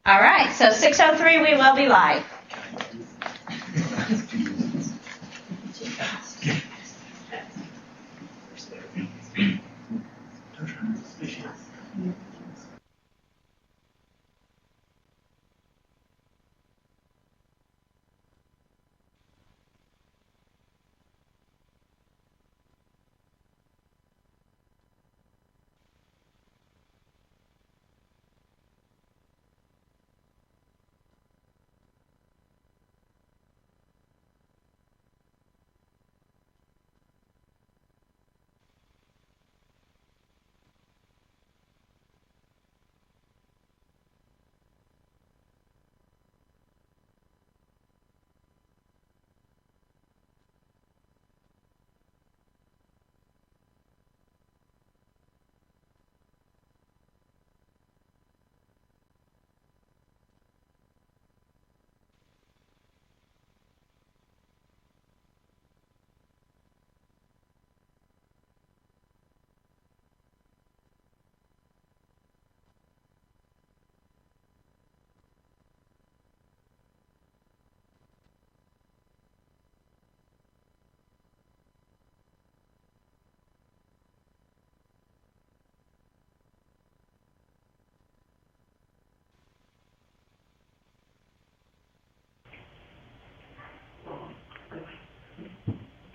All right, so 6:03 we will be live.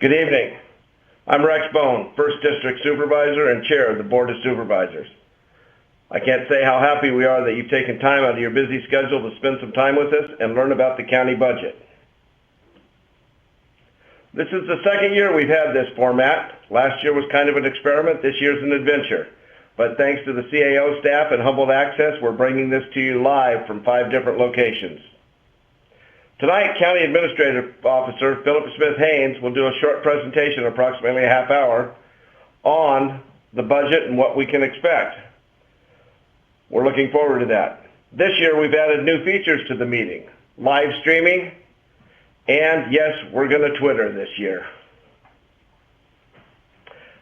Good evening. I'm Rex Bone, 1st District Supervisor and Chair of the Board of Supervisors. I can't say how happy we are that you've taken time out of your busy schedule to spend some time with us and learn about the county budget. This is the second year we've had this format. Last year was kind of an experiment. This year's an adventure. But thanks to the CAO staff and Humboldt Access, we're bringing this to you live from 5 different locations. Tonight, County Administrative Officer Philip Smith Haynes will do a short presentation, approximately a half hour, on the budget and what we can expect. We're looking forward to that. This year, we've added new features to the meeting: live streaming, and yes, we're going to Twitter this year.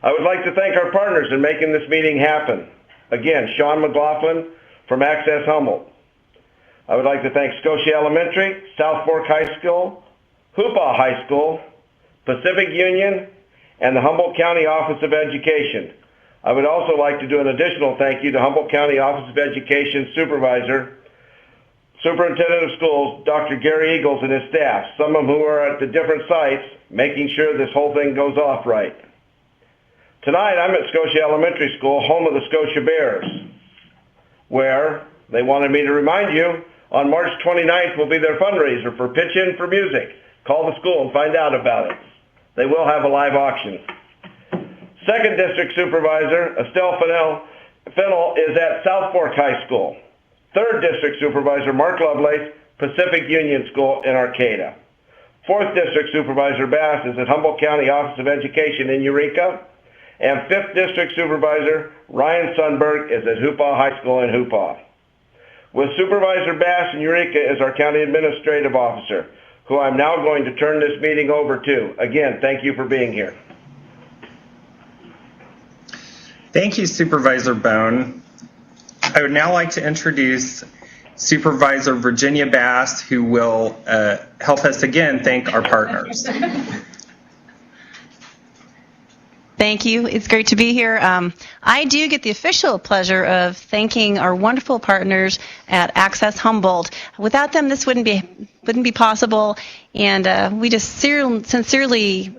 I would like to thank our partners in making this meeting happen. Again, Sean McLaughlin from Access Humboldt. I would like to thank Scotia Elementary, South Fork High School, Hoopaw High School, Pacific Union, and the Humboldt County Office of Education. I would also like to do an additional thank you to Humboldt County Office of Education Superintendent of Schools, Dr. Gary Eagles and his staff, some of whom are at the different sites, making sure this whole thing goes off right. Tonight, I'm at Scotia Elementary School, home of the Scotia Bears, where they wanted me to remind you, on March 29th will be their fundraiser for Pitch In for Music. Call the school and find out about it. They will have a live auction. 2nd District Supervisor Estelle Fennell is at South Fork High School. 3rd District Supervisor Mark Lovelace, Pacific Union School in Arcata. 4th District Supervisor Bass is at Humboldt County Office of Education in Eureka. And 5th District Supervisor Ryan Sundberg is at Hoopaw High School in Hoopaw. With Supervisor Bass in Eureka as our County Administrative Officer, who I'm now going to turn this meeting over to. Again, thank you for being here. Thank you, Supervisor Bone. I would now like to introduce Supervisor Virginia Bass, who will help us again thank our partners. Thank you. It's great to be here. I do get the official pleasure of thanking our wonderful partners at Access Humboldt. Without them, this wouldn't be possible, and we just sincerely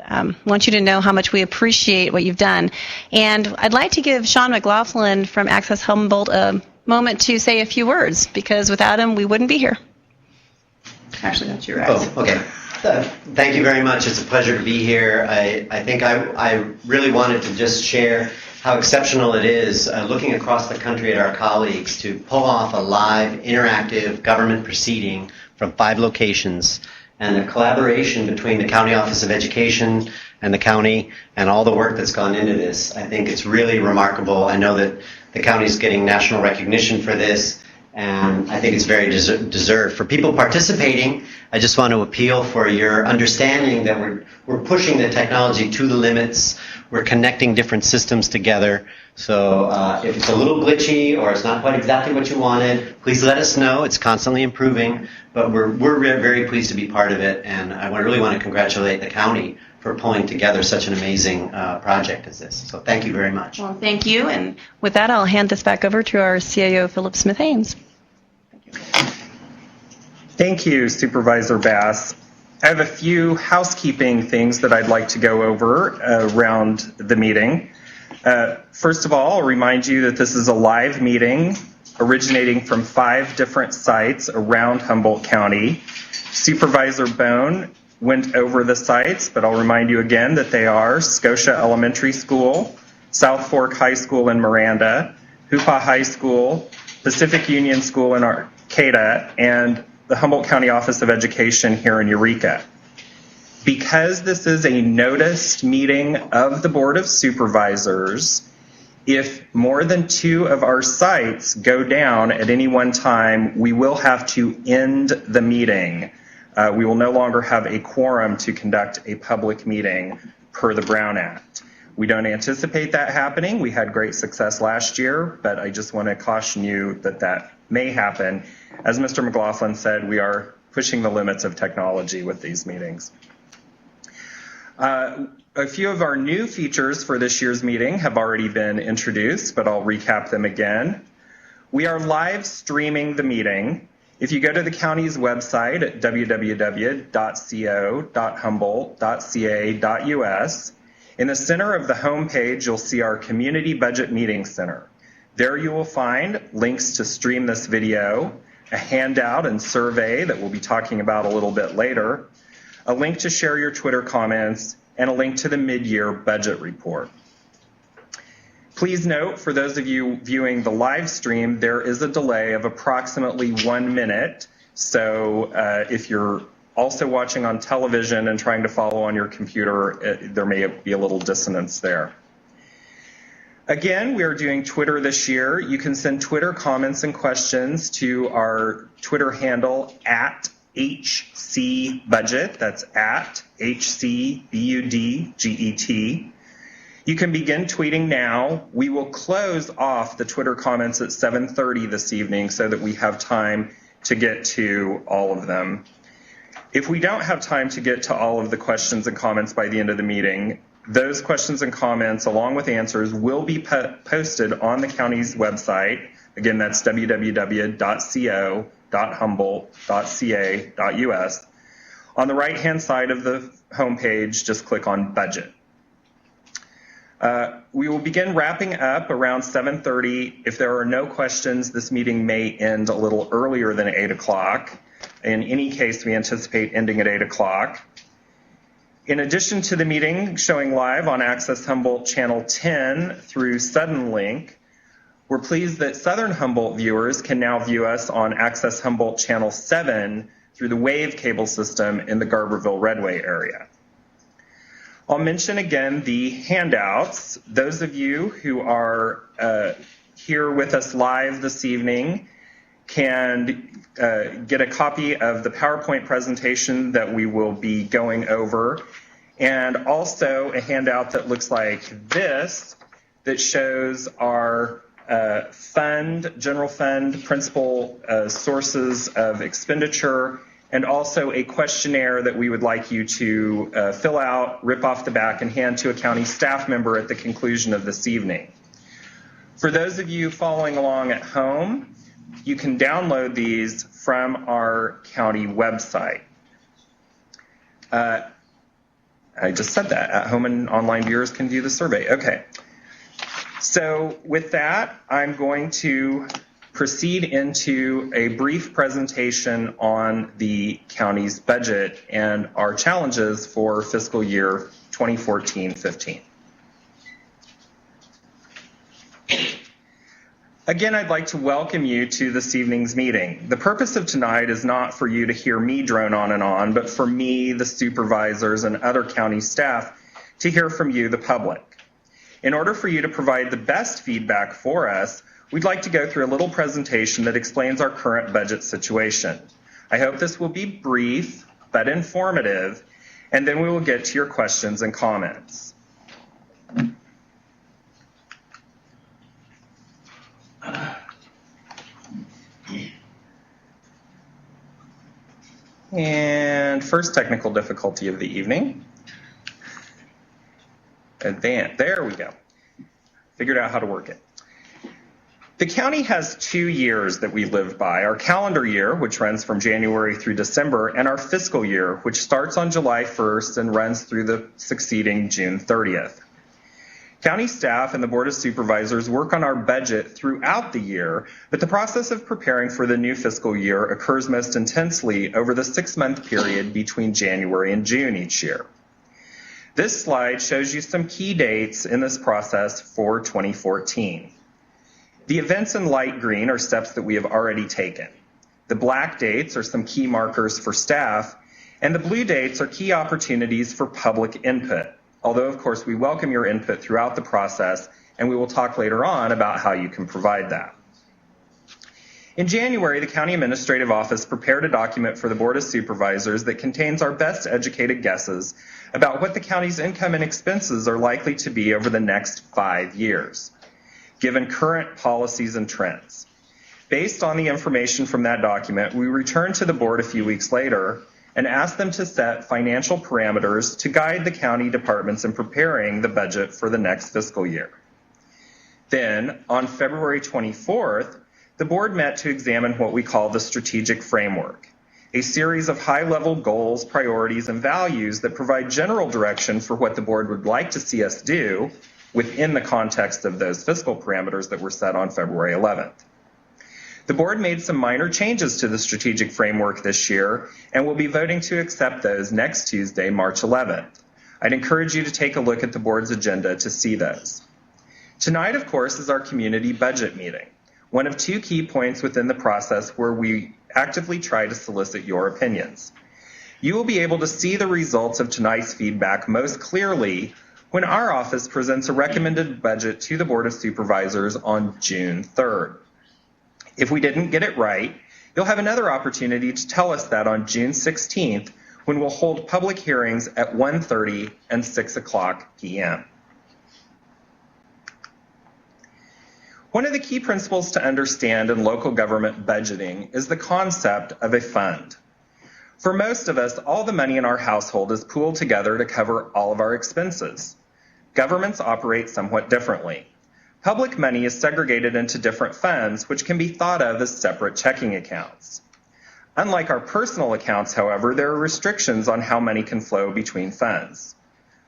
want you to know how much we appreciate what you've done. And I'd like to give Sean McLaughlin from Access Humboldt a moment to say a few words, because without him, we wouldn't be here. Actually, that's your right. Oh, okay. Thank you very much. It's a pleasure to be here. I think I really wanted to just share how exceptional it is looking across the country at our colleagues to pull off a live, interactive government proceeding from 5 locations, and the collaboration between the County Office of Education and the county and all the work that's gone into this. I think it's really remarkable. I know that the county's getting national recognition for this, and I think it's very deserved. For people participating, I just want to appeal for your understanding that we're pushing the technology to the limits. We're connecting different systems together. So if it's a little glitchy or it's not quite exactly what you wanted, please let us know. It's constantly improving, but we're very pleased to be part of it, and I really want to congratulate the county for pulling together such an amazing project as this. So thank you very much. Well, thank you. And with that, I'll hand this back over to our CAO, Philip Smith-Haynes. Thank you, Supervisor Bass. I have a few housekeeping things that I'd like to go over around the meeting. First of all, I'll remind you that this is a live meeting originating from 5 different sites around Humboldt County. Supervisor Bone went over the sites, but I'll remind you again that they are Scotia Elementary School, South Fork High School in Miranda, Hoopa High School, Pacific Union School in Arcata, and the Humboldt County Office of Education here in Eureka. Because this is a noticed meeting of the Board of Supervisors, if more than 2 of our sites go down at any one time, we will have to end the meeting. We will no longer have a quorum to conduct a public meeting per the Brown Act. We don't anticipate that happening. We had great success last year, but I just want to caution you that that may happen. As Mr. McLaughlin said, we are pushing the limits of technology with these meetings. A few of our new features for this year's meeting have already been introduced, but I'll recap them again. We are live streaming the meeting. If you go to the county's website at www.co.humboldt.ca.us, in the center of the homepage, you'll see our Community Budget Meeting Center. There you will find links to stream this video, a handout and survey that we'll be talking about a little bit later, a link to share your Twitter comments, and a link to the mid-year budget report. Please note, for those of you viewing the live stream, there is a delay of approximately 1 minute. So if you're also watching on television and trying to follow on your computer, there may be a little dissonance there. Again, we are doing Twitter this year. You can send Twitter comments and questions to our Twitter handle at HCBudget. That's at HCBUDGET. You can begin tweeting now. We will close off the Twitter comments at 7:30 this evening so that we have time to get to all of them. If we don't have time to get to all of the questions and comments by the end of the meeting, those questions and comments, along with answers, will be posted on the county's website. Again, that's www.co.humboldt.ca.us. On the right-hand side of the homepage, just click on Budget. We will begin wrapping up around 7:30. If there are no questions, this meeting may end a little earlier than 8 o'clock. In any case, we anticipate ending at 8 o'clock. In addition to the meeting showing live on Access Humboldt Channel 10 through Suddenlink, we're pleased that Southern Humboldt viewers can now view us on Access Humboldt Channel 7 through the Wave cable system in the Garberville-Redway area. I'll mention again the handouts. Those of you who are here with us live this evening can get a copy of the PowerPoint presentation that we will be going over, and also a handout that looks like this that shows our general fund principal sources of expenditure, and also a questionnaire that we would like you to fill out, rip off the back, and hand to a county staff member at the conclusion of this evening. For those of you following along at home, you can download these from our county website. I just said that. At home and online viewers can view the survey. Okay. So with that, I'm going to proceed into a brief presentation on the county's budget and our challenges for fiscal year 2014-15. Again, I'd like to welcome you to this evening's meeting. The purpose of tonight is not for you to hear me drone on, but for me, the supervisors, and other county staff to hear from you, the public. In order for you to provide the best feedback for us, we'd like to go through a little presentation that explains our current budget situation. I hope this will be brief but informative, and then we will get to your questions and comments. And first technical difficulty of the evening. There we go. Figured out how to work it. The county has 2 years that we live by, our calendar year, which runs from January through December, and our fiscal year, which starts on July 1st and runs through the succeeding June 30th. County staff and the Board of Supervisors work on our budget throughout the year, but the process of preparing for the new fiscal year occurs most intensely over the 6-month period between January and June each year. This slide shows you some key dates in this process for 2014. The events in light green are steps that we have already taken. The black dates are some key markers for staff, and the blue dates are key opportunities for public input. Although, of course, we welcome your input throughout the process, and we will talk later on about how you can provide that. In January, the County Administrative Office prepared a document for the Board of Supervisors that contains our best educated guesses about what the county's income and expenses are likely to be over the next 5 years, given current policies and trends. Based on the information from that document, we returned to the board a few weeks later and asked them to set financial parameters to guide the county departments in preparing the budget for the next fiscal year. Then, on February 24th, the board met to examine what we call the strategic framework, a series of high-level goals, priorities, and values that provide general direction for what the board would like to see us do within the context of those fiscal parameters that were set on February 11th. The board made some minor changes to the strategic framework this year and will be voting to accept those next Tuesday, March 11th. I'd encourage you to take a look at the board's agenda to see those. Tonight, of course, is our community budget meeting, one of 2 key points within the process where we actively try to solicit your opinions. You will be able to see the results of tonight's feedback most clearly when our office presents a recommended budget to the Board of Supervisors on June 3rd. If we didn't get it right, you'll have another opportunity to tell us that on June 16th, when we'll hold public hearings at 1:30 and 6 o'clock p.m. One of the key principles to understand in local government budgeting is the concept of a fund. For most of us, all the money in our household is pooled together to cover all of our expenses. Governments operate somewhat differently. Public money is segregated into different funds, which can be thought of as separate checking accounts. Unlike our personal accounts, however, there are restrictions on how money can flow between funds.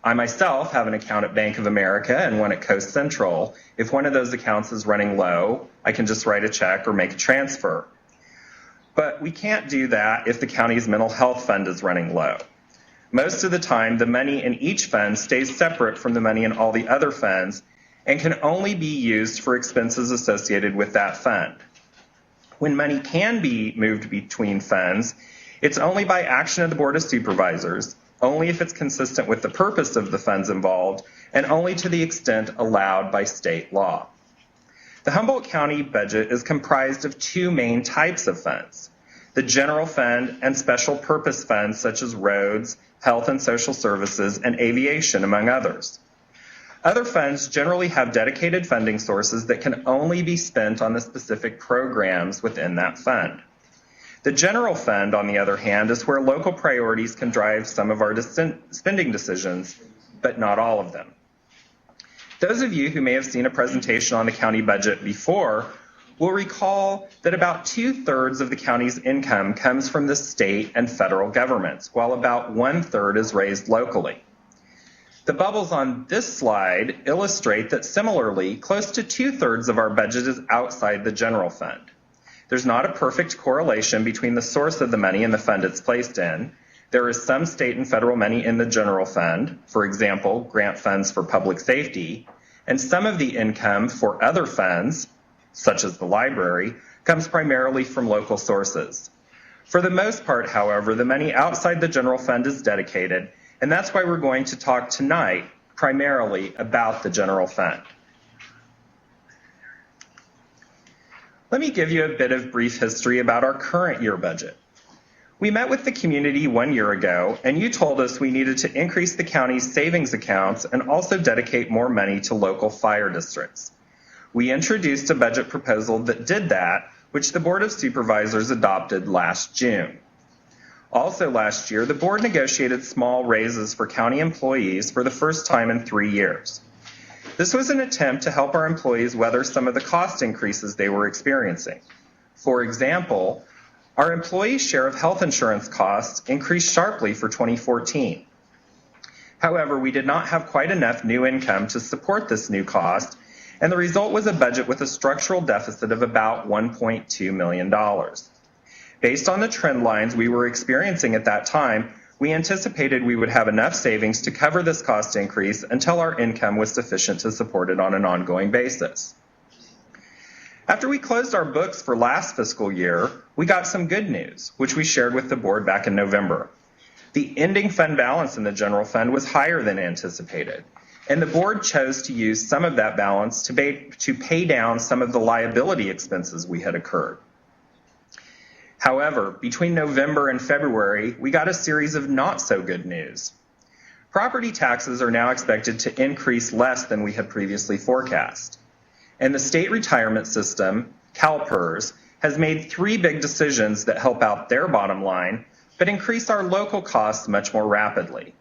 I myself have an account at Bank of America and one at Coast Central. If one of those accounts is running low, I can just write a check or make a transfer. But we can't do that if the county's mental health fund is running low. Most of the time, the money in each fund stays separate from the money in all the other funds and can only be used for expenses associated with that fund. When money can be moved between funds, it's only by action of the Board of Supervisors, only if it's consistent with the purpose of the funds involved, and only to the extent allowed by state law. The Humboldt County budget is comprised of 2 main types of funds: the general fund and special purpose funds such as roads, health and social services, and aviation, among others. Other funds generally have dedicated funding sources that can only be spent on the specific programs within that fund. The general fund, on the other hand, is where local priorities can drive some of our spending decisions, but not all of them. Those of you who may have seen a presentation on the county budget before will recall that about 2/3 of the county's income comes from the state and federal governments, while about 1/3 is raised locally. The bubbles on this slide illustrate that similarly, close to 2/3 of our budget is outside the general fund. There's not a perfect correlation between the source of the money and the fund it's placed in. There is some state and federal money in the general fund, for example, grant funds for public safety, and some of the income for other funds, such as the library, comes primarily from local sources. For the most part, however, the money outside the general fund is dedicated, and that's why we're going to talk tonight primarily about the general fund. Let me give you a bit of brief history about our current year budget. We met with the community 1 year ago, and you told us we needed to increase the county's savings accounts and also dedicate more money to local fire districts. We introduced a budget proposal that did that, which the Board of Supervisors adopted last June. Also last year, the board negotiated small raises for county employees for the first time in 3 years. This was an attempt to help our employees weather some of the cost increases they were experiencing. For example, our employees' share of health insurance costs increased sharply for 2014. However, we did not have quite enough new income to support this new cost, and the result was a budget with a structural deficit of about $1.2 million. Based on the trend lines we were experiencing at that time, we anticipated we would have enough savings to cover this cost increase until our income was sufficient to support it on an ongoing basis. After we closed our books for last fiscal year, we got some good news, which we shared with the board back in November. The ending fund balance in the general fund was higher than anticipated, and the board chose to use some of that balance to pay down some of the liability expenses we had incurred. However, between November and February, we got a series of not so good news. Property taxes are now expected to increase less than we had previously forecast. And the state retirement system, CalPERS, has made 3 big decisions that help out their bottom line, but increase our local costs much more rapidly.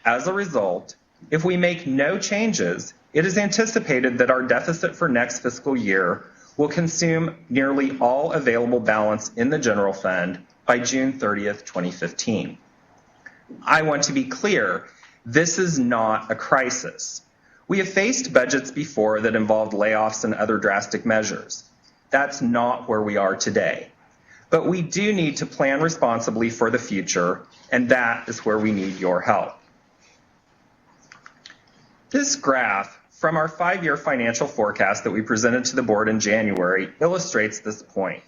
As a result, if we make no changes, it is anticipated that our deficit for next fiscal year will consume nearly all available balance in the general fund by June 30th, 2015. I want to be clear, this is not a crisis. We have faced budgets before that involved layoffs and other drastic measures. That's not where we are today. But we do need to plan responsibly for the future, and that is where we need your help. This graph from our 5-year financial forecast that we presented to the board in January illustrates this point.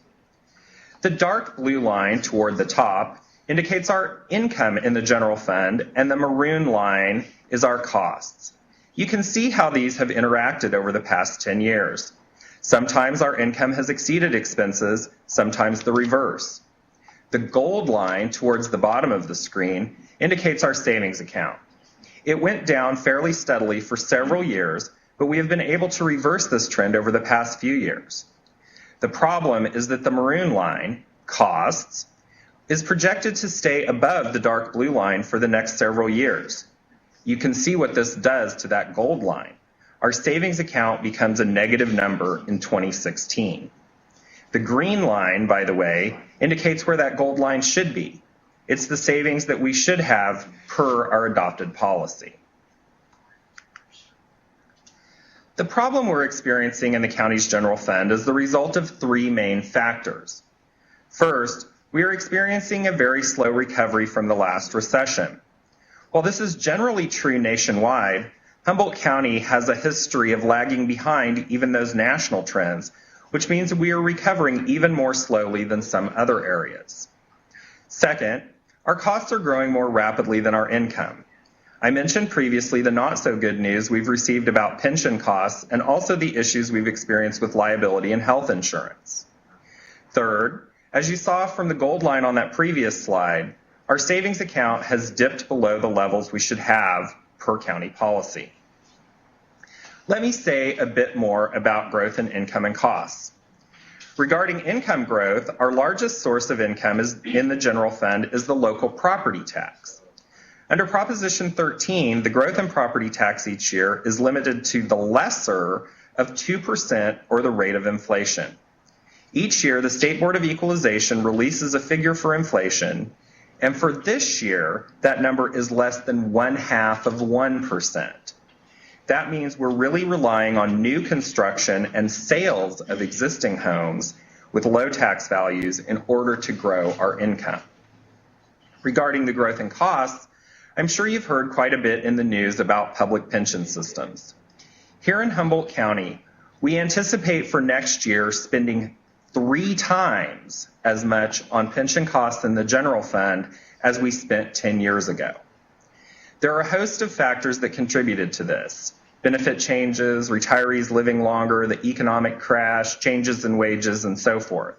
The dark blue line toward the top indicates our income in the general fund, and the maroon line is our costs. You can see how these have interacted over the past 10 years. Sometimes our income has exceeded expenses, sometimes the reverse. The gold line towards the bottom of the screen indicates our savings account. It went down fairly steadily for several years, but we have been able to reverse this trend over the past few years. The problem is that the maroon line, costs, is projected to stay above the dark blue line for the next several years. You can see what this does to that gold line. Our savings account becomes a negative number in 2016. The green line, by the way, indicates where that gold line should be. It's the savings that we should have per our adopted policy. The problem we're experiencing in the county's general fund is the result of 3 main factors. First, we are experiencing a very slow recovery from the last recession. While this is generally true nationwide, Humboldt County has a history of lagging behind even those national trends, which means we are recovering even more slowly than some other areas. Second, our costs are growing more rapidly than our income. I mentioned previously the not so good news we've received about pension costs and also the issues we've experienced with liability and health insurance. Third, as you saw from the gold line on that previous slide, our savings account has dipped below the levels we should have per county policy. Let me say a bit more about growth in income and costs. Regarding income growth, our largest source of income in the general fund is the local property tax. Under Proposition 13, the growth in property tax each year is limited to the lesser of 2% or the rate of inflation. Each year, the State Board of Equalization releases a figure for inflation, and for this year, that number is less than 0.5 of 1%. That means we're really relying on new construction and sales of existing homes with low tax values in order to grow our income. Regarding the growth in costs, I'm sure you've heard quite a bit in the news about public pension systems. Here in Humboldt County, we anticipate for next year spending 3 times as much on pension costs in the general fund as we spent 10 years ago. There are a host of factors that contributed to this. benefit changes, retirees living longer, the economic crash, changes in wages, and so forth.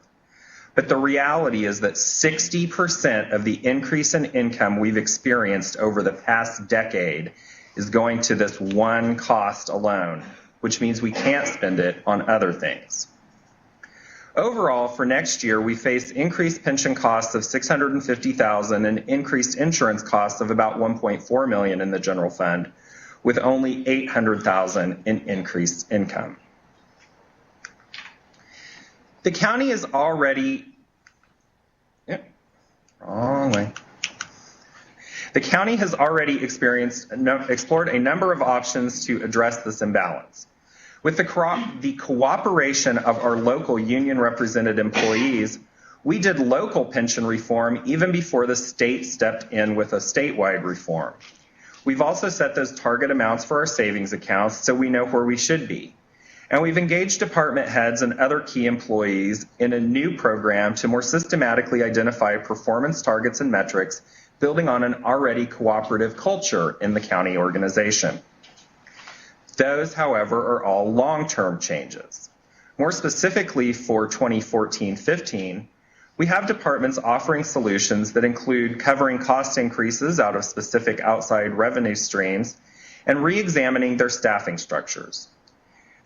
But the reality is that 60% of the increase in income we've experienced over the past decade is going to this one cost alone, which means we can't spend it on other things. Overall, for next year, we face increased pension costs of $650,000 and increased insurance costs of about $1.4 million in the general fund, with only $800,000 in increased income. The county is already, The county has already explored a number of options to address this imbalance. With the cooperation of our local union represented employees, we did local pension reform even before the state stepped in with a statewide reform. We've also set those target amounts for our savings accounts so we know where we should be. And we've engaged department heads and other key employees in a new program to more systematically identify performance targets and metrics, building on an already cooperative culture in the county organization. Those, however, are all long-term changes. More specifically for 2014-15, we have departments offering solutions that include covering cost increases out of specific outside revenue streams and re-examining their staffing structures.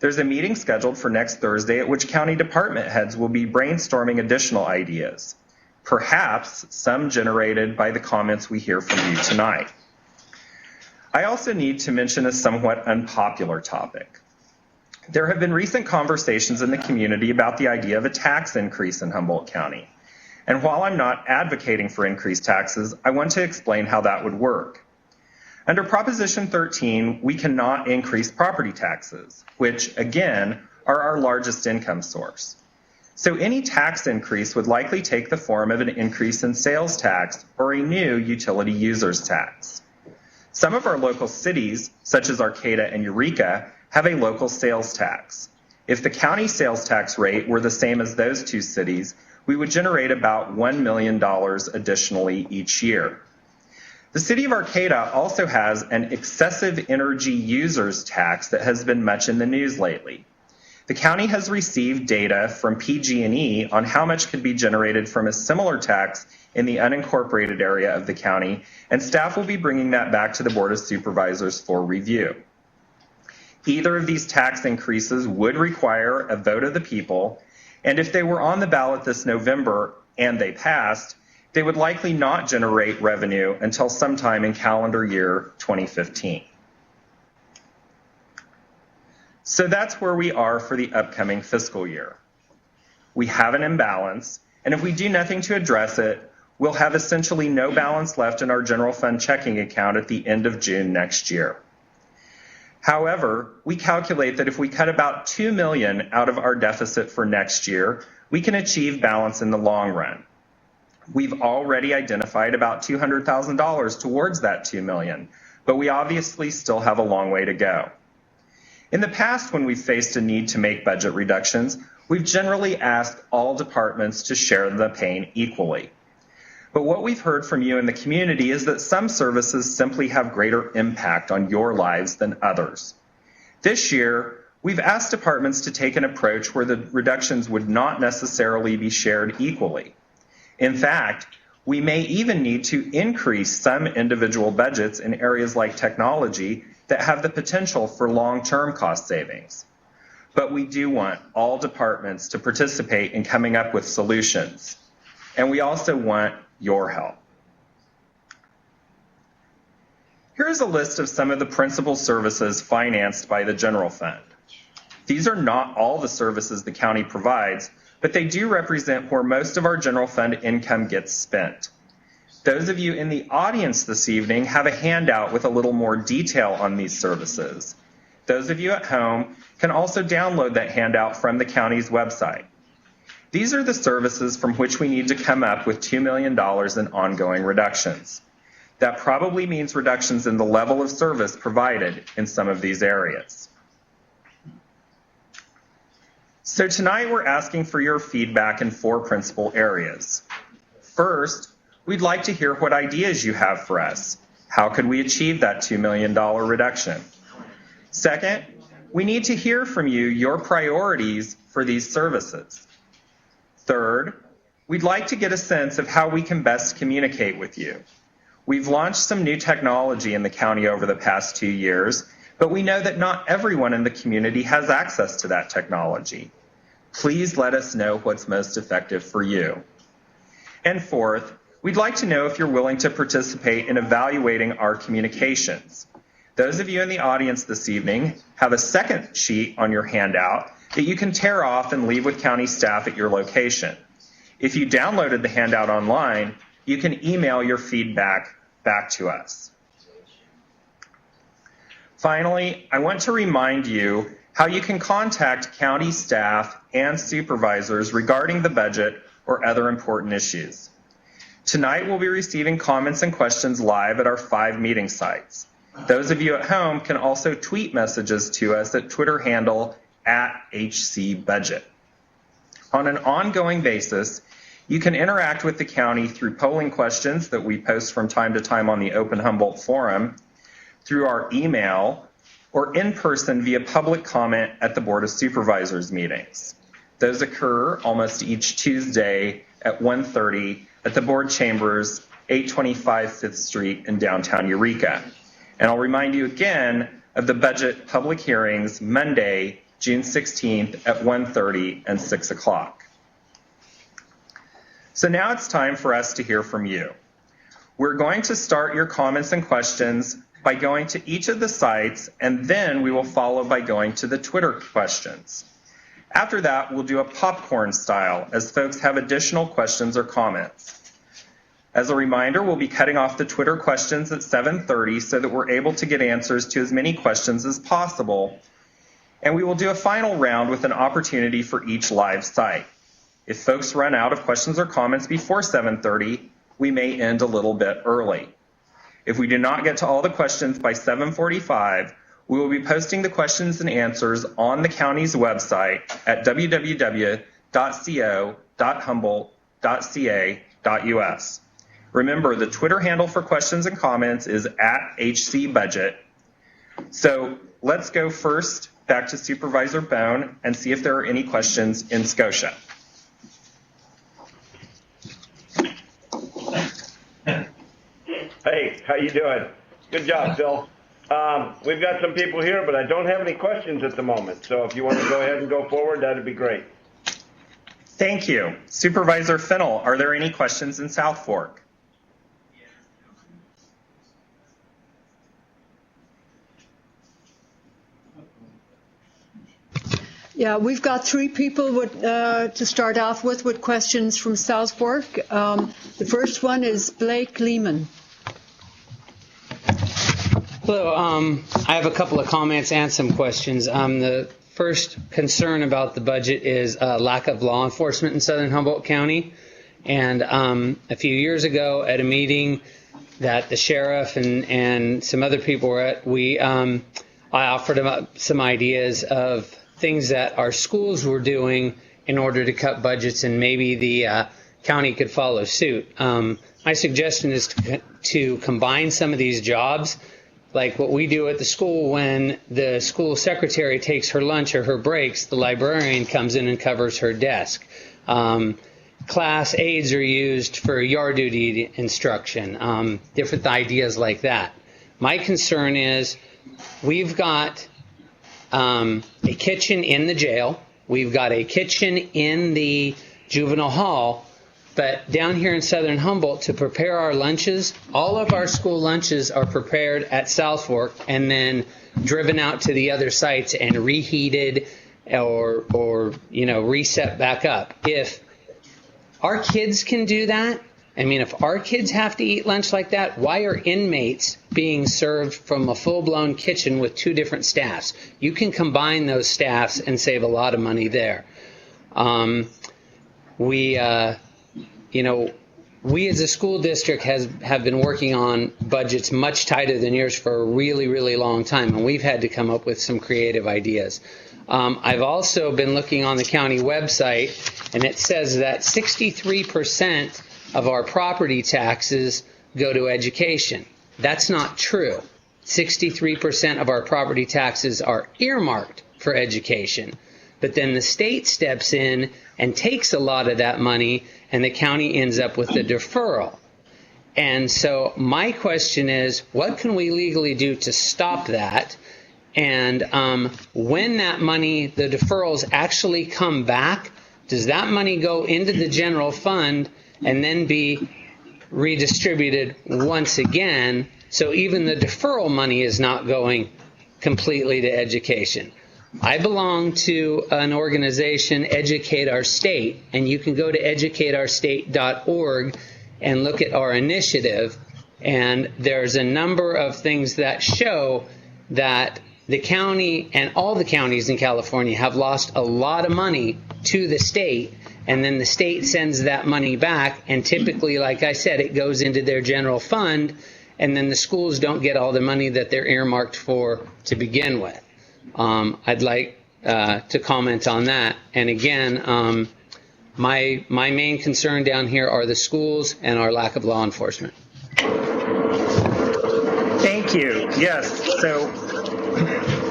There's a meeting scheduled for next Thursday at which county department heads will be brainstorming additional ideas, perhaps some generated by the comments we hear from you tonight. I also need to mention a somewhat unpopular topic. There have been recent conversations in the community about the idea of a tax increase in Humboldt County. And while I'm not advocating for increased taxes, I want to explain how that would work. Under Proposition 13, we cannot increase property taxes, which, again, are our largest income source. So any tax increase would likely take the form of an increase in sales tax or a new utility users tax. Some of our local cities, such as Arcata and Eureka, have a local sales tax. If the county sales tax rate were the same as those two cities, we would generate about $1 million additionally each year. The city of Arcata also has an excessive energy users tax that has been much in the news lately. The county has received data from PG&E on how much could be generated from a similar tax in the unincorporated area of the county, and staff will be bringing that back to the Board of Supervisors for review. Either of these tax increases would require a vote of the people, and if they were on the ballot this November and they passed, they would likely not generate revenue until sometime in calendar year 2015. So that's where we are for the upcoming fiscal year. We have an imbalance, and if we do nothing to address it, we'll have essentially no balance left in our general fund checking account at the end of June next year. However, we calculate that if we cut about $2 million out of our deficit for next year, we can achieve balance in the long run. We've already identified about $200,000 towards that $2 million, but we obviously still have a long way to go. In the past, when we've faced a need to make budget reductions, we've generally asked all departments to share the pain equally. But what we've heard from you in the community is that some services simply have greater impact on your lives than others. This year, we've asked departments to take an approach where the reductions would not necessarily be shared equally. In fact, we may even need to increase some individual budgets in areas like technology that have the potential for long-term cost savings. But we do want all departments to participate in coming up with solutions. And we also want your help. Here's a list of some of the principal services financed by the general fund. These are not all the services the county provides, but they do represent where most of our general fund income gets spent. Those of you in the audience this evening have a handout with a little more detail on these services. Those of you at home can also download that handout from the county's website. These are the services from which we need to come up with $2 million in ongoing reductions. That probably means reductions in the level of service provided in some of these areas. So tonight we're asking for your feedback in 4 principal areas. First, we'd like to hear what ideas you have for us. How could we achieve that $2 million reduction? Second, we need to hear from you your priorities for these services. Third, we'd like to get a sense of how we can best communicate with you. We've launched some new technology in the county over the past 2 years, but we know that not everyone in the community has access to that technology. Please let us know what's most effective for you. And fourth, we'd like to know if you're willing to participate in evaluating our communications. Those of you in the audience this evening have a second sheet on your handout that you can tear off and leave with county staff at your location. If you downloaded the handout online, you can email your feedback back to us. Finally, I want to remind you how you can contact county staff and supervisors regarding the budget or other important issues. Tonight, we'll be receiving comments and questions live at our 5 meeting sites. Those of you at home can also tweet messages to us at Twitter handle @HCBudget. On an ongoing basis, you can interact with the county through polling questions that we post from time to time on the Open Humboldt Forum, through our email, or in person via public comment at the Board of Supervisors meetings. Those occur almost each Tuesday at 1:30 at the board chambers, 825 5th Street in downtown Eureka. And I'll remind you again of the budget public hearings Monday, June 16th at 1:30 and 6 o'clock. So now it's time for us to hear from you. We're going to start your comments and questions by going to each of the sites, and then we will follow by going to the Twitter questions. After that, we'll do a popcorn style as folks have additional questions or comments. As a reminder, we'll be cutting off the Twitter questions at 7:30 so that we're able to get answers to as many questions as possible. And we will do a final round with an opportunity for each live site. If folks run out of questions or comments before 7:30, we may end a little bit early. If we do not get to all the questions by 7:45, we will be posting the questions and answers on the county's website at www.co.humboldt.ca.us. Remember, the Twitter handle for questions and comments is @HCBudget. So let's go first back to Supervisor Bone and see if there are any questions in Scotia. Hey, how you doing? Good job, Phil. We've got some people here, but I don't have any questions at the moment. So if you want to go ahead and go forward, that'd be great. Thank you. Supervisor Fennell, are there any questions in South Fork? Yeah, we've got 3 people to start off with questions from South Fork. The first one is Blake Lehman. Hello, I have a couple of comments and some questions. The first concern about the budget is lack of law enforcement in Southern Humboldt County. And a few years ago at a meeting that the sheriff and some other people were at, I offered them up some ideas of things that our schools were doing in order to cut budgets, and maybe the county could follow suit. My suggestion is to combine some of these jobs, like what we do at the school. When the school secretary takes her lunch or her breaks, the librarian comes in and covers her desk. Class aides are used for yard duty instruction, different ideas like that. My concern is we've got a kitchen in the jail, we've got a kitchen in the juvenile hall, but down here in Southern Humboldt, to prepare our lunches, all of our school lunches are prepared at South Fork and then driven out to the other sites and reheated or reset back up. If our kids can do that, I mean, if our kids have to eat lunch like that, why are inmates being served from a full-blown kitchen with 2 different staffs? You can combine those staffs and save a lot of money there. We as a school district have been working on budgets much tighter than yours for a really, really long time, and we've had to come up with some creative ideas. I've also been looking on the county website, and it says that 63% of our property taxes go to education. That's not true. 63% of our property taxes are earmarked for education. But then the state steps in and takes a lot of that money, and the county ends up with a deferral. And so my question is, what can we legally do to stop that? And when that money, the deferrals actually come back, does that money go into the general fund and then be redistributed once again? So even the deferral money is not going completely to education. I belong to an organization, Educate Our State, and you can go to educateourstate.org and look at our initiative. And there's a number of things that show that the county and all the counties in California have lost a lot of money to the state, and then the state sends that money back, and typically, like I said, it goes into their general fund, and then the schools don't get all the money that they're earmarked for to begin with. I'd like to comment on that. And again, my main concern down here are the schools and our lack of law enforcement. Thank you. Yes, so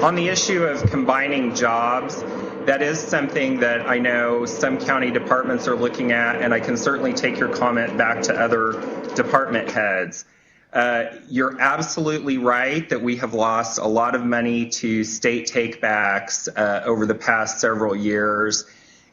on the issue of combining jobs, that is something that I know some county departments are looking at, and I can certainly take your comment back to other department heads. You're absolutely right that we have lost a lot of money to state takebacks over the past several years,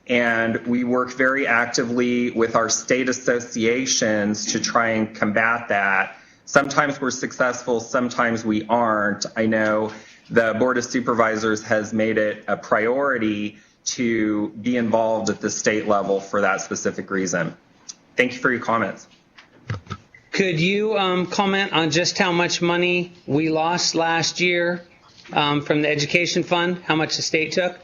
and we work very actively with our state associations to try and combat that. Sometimes we're successful, sometimes we aren't. I know the Board of Supervisors has made it a priority to be involved at the state level for that specific reason. Thank you for your comments. Could you comment on just how much money we lost last year from the education fund, how much the state took?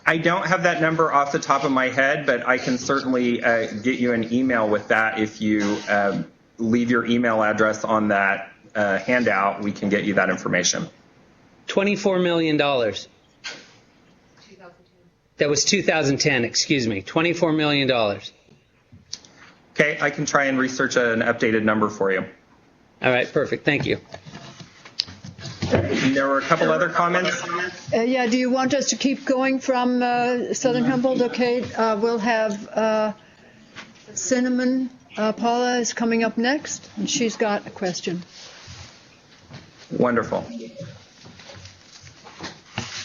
I don't have that number off the top of my head, but I can certainly get you an email with that. If you leave your email address on that handout, we can get you that information. $24 million. That was 2010, excuse me, $24 million. Okay, I can try and research an updated number for you. All right, perfect, thank you. There were a couple other comments. Yeah, do you want us to keep going from Southern Humboldt? Okay, we'll have Cinnamon Paula is coming up next, and she's got a question. Wonderful.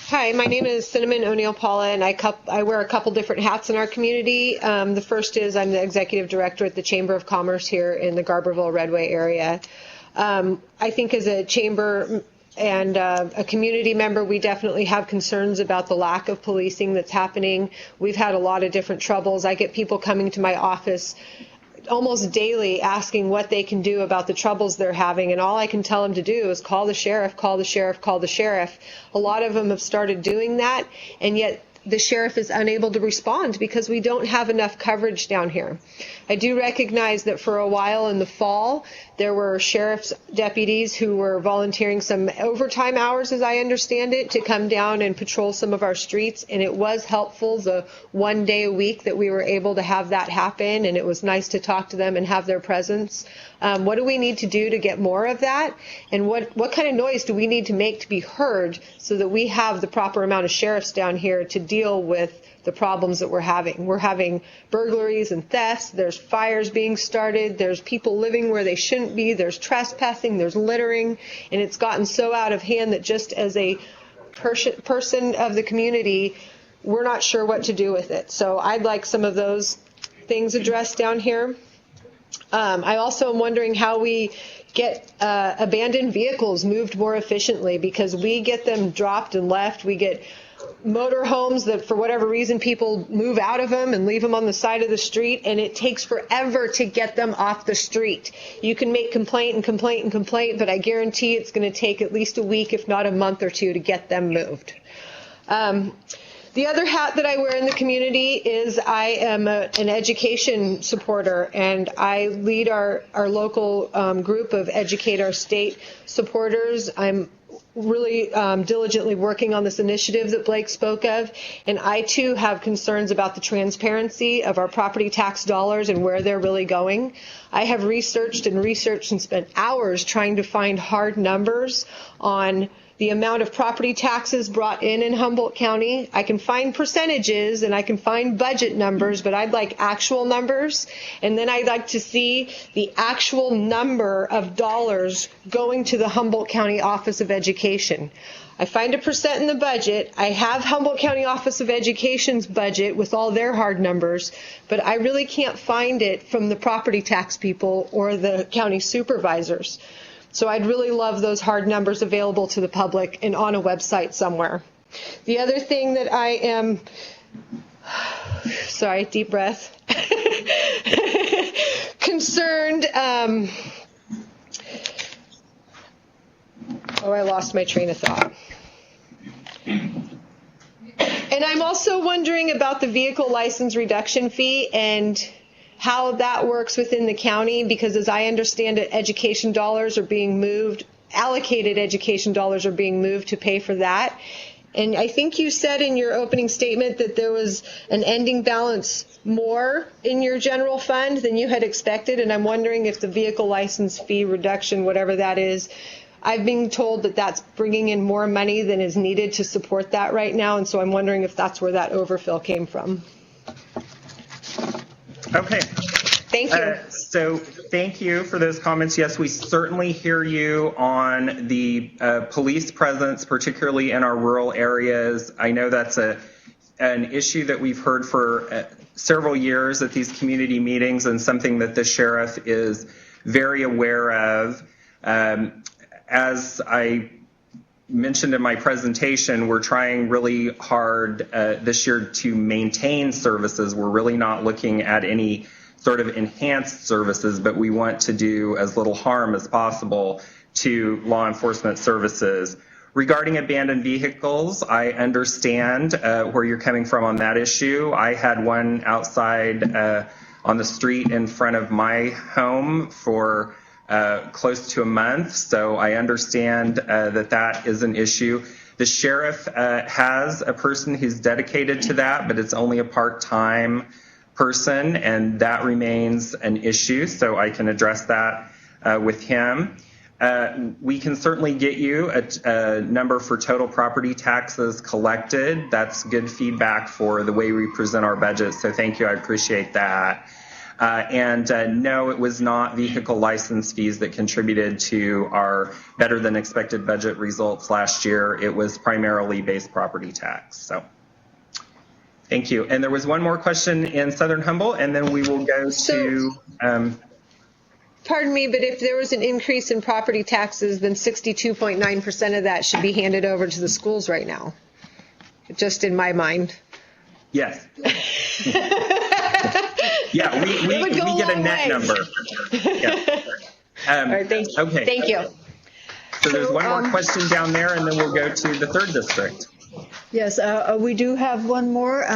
Hi, my name is Cinnamon O'Neill Paula, and I wear a couple different hats in our community. The first is I'm the executive director at the Chamber of Commerce here in the Garberville Redway area. I think as a chamber and a community member, we definitely have concerns about the lack of policing that's happening. We've had a lot of different troubles. I get people coming to my office almost daily asking what they can do about the troubles they're having, and all I can tell them to do is call the sheriff, call the sheriff, call the sheriff. A lot of them have started doing that, and yet the sheriff is unable to respond because we don't have enough coverage down here. I do recognize that for a while in the fall, there were sheriff's deputies who were volunteering some overtime hours, as I understand it, to come down and patrol some of our streets, and it was helpful the one day a week that we were able to have that happen, and it was nice to talk to them and have their presence. What do we need to do to get more of that? And what kind of noise do we need to make to be heard so that we have the proper amount of sheriffs down here to deal with the problems that we're having? We're having burglaries and thefts. There's fires being started. There's people living where they shouldn't be. There's trespassing. There's littering. And it's gotten so out of hand that just as a person of the community, we're not sure what to do with it. So I'd like some of those things addressed down here. I also am wondering how we get abandoned vehicles moved more efficiently, because we get them dropped and left. We get motorhomes that for whatever reason people move out of them and leave them on the side of the street, and it takes forever to get them off the street. You can make complaint and complaint and complaint, but I guarantee it's going to take at least a week, if not a month or two, to get them moved. The other hat that I wear in the community is I am an education supporter, and I lead our local group of Educate Our State supporters. I'm really diligently working on this initiative that Blake spoke of, and I too have concerns about the transparency of our property tax dollars and where they're really going. I have researched and spent hours trying to find hard numbers on the amount of property taxes brought in Humboldt County. I can find percentages and I can find budget numbers, but I'd like actual numbers. And then I'd like to see the actual number of dollars going to the Humboldt County Office of Education. I find a percent in the budget. I have Humboldt County Office of Education's budget with all their hard numbers, but I really can't find it from the property tax people or the county supervisors. So I'd really love those hard numbers available to the public and on a website somewhere. The other thing that I am, sorry, deep breath, concerned, I lost my train of thought. And I'm also wondering about the vehicle license reduction fee and how that works within the county, because as I understand it, education dollars are being moved, allocated education dollars are being moved to pay for that. And I think you said in your opening statement that there was an ending balance more in your general fund than you had expected, and I'm wondering if the vehicle license fee reduction, whatever that is, I've been told that that's bringing in more money than is needed to support that right now, and so I'm wondering if that's where that overfill came from. Okay. Thank you. So thank you for those comments. Yes, we certainly hear you on the police presence, particularly in our rural areas. I know that's an issue that we've heard for several years at these community meetings, and something that the sheriff is very aware of. As I mentioned in my presentation, we're trying really hard this year to maintain services. We're really not looking at any sort of enhanced services, but we want to do as little harm as possible to law enforcement services. Regarding abandoned vehicles, I understand where you're coming from on that issue. I had one outside on the street in front of my home for close to a month, so I understand that is an issue. The sheriff has a person who's dedicated to that, but it's only a part-time person, and that remains an issue, so I can address that with him. We can certainly get you a number for total property taxes collected. That's good feedback for the way we present our budget, so thank you, I appreciate that. No, it was not vehicle license fees that contributed to our better than expected budget results last year. It was primarily base property tax. So thank you. And there was one more question in Southern Humboldt, and then we will go to... Pardon me, but if there was an increase in property taxes, then 62.9% of that should be handed over to the schools right now, just in my mind. Yes. Yeah, we get a net number. Yeah. All right, thank you. Okay. Thank you. So there's one more question down there, and then we'll go to the third district. Yes, we do have one more.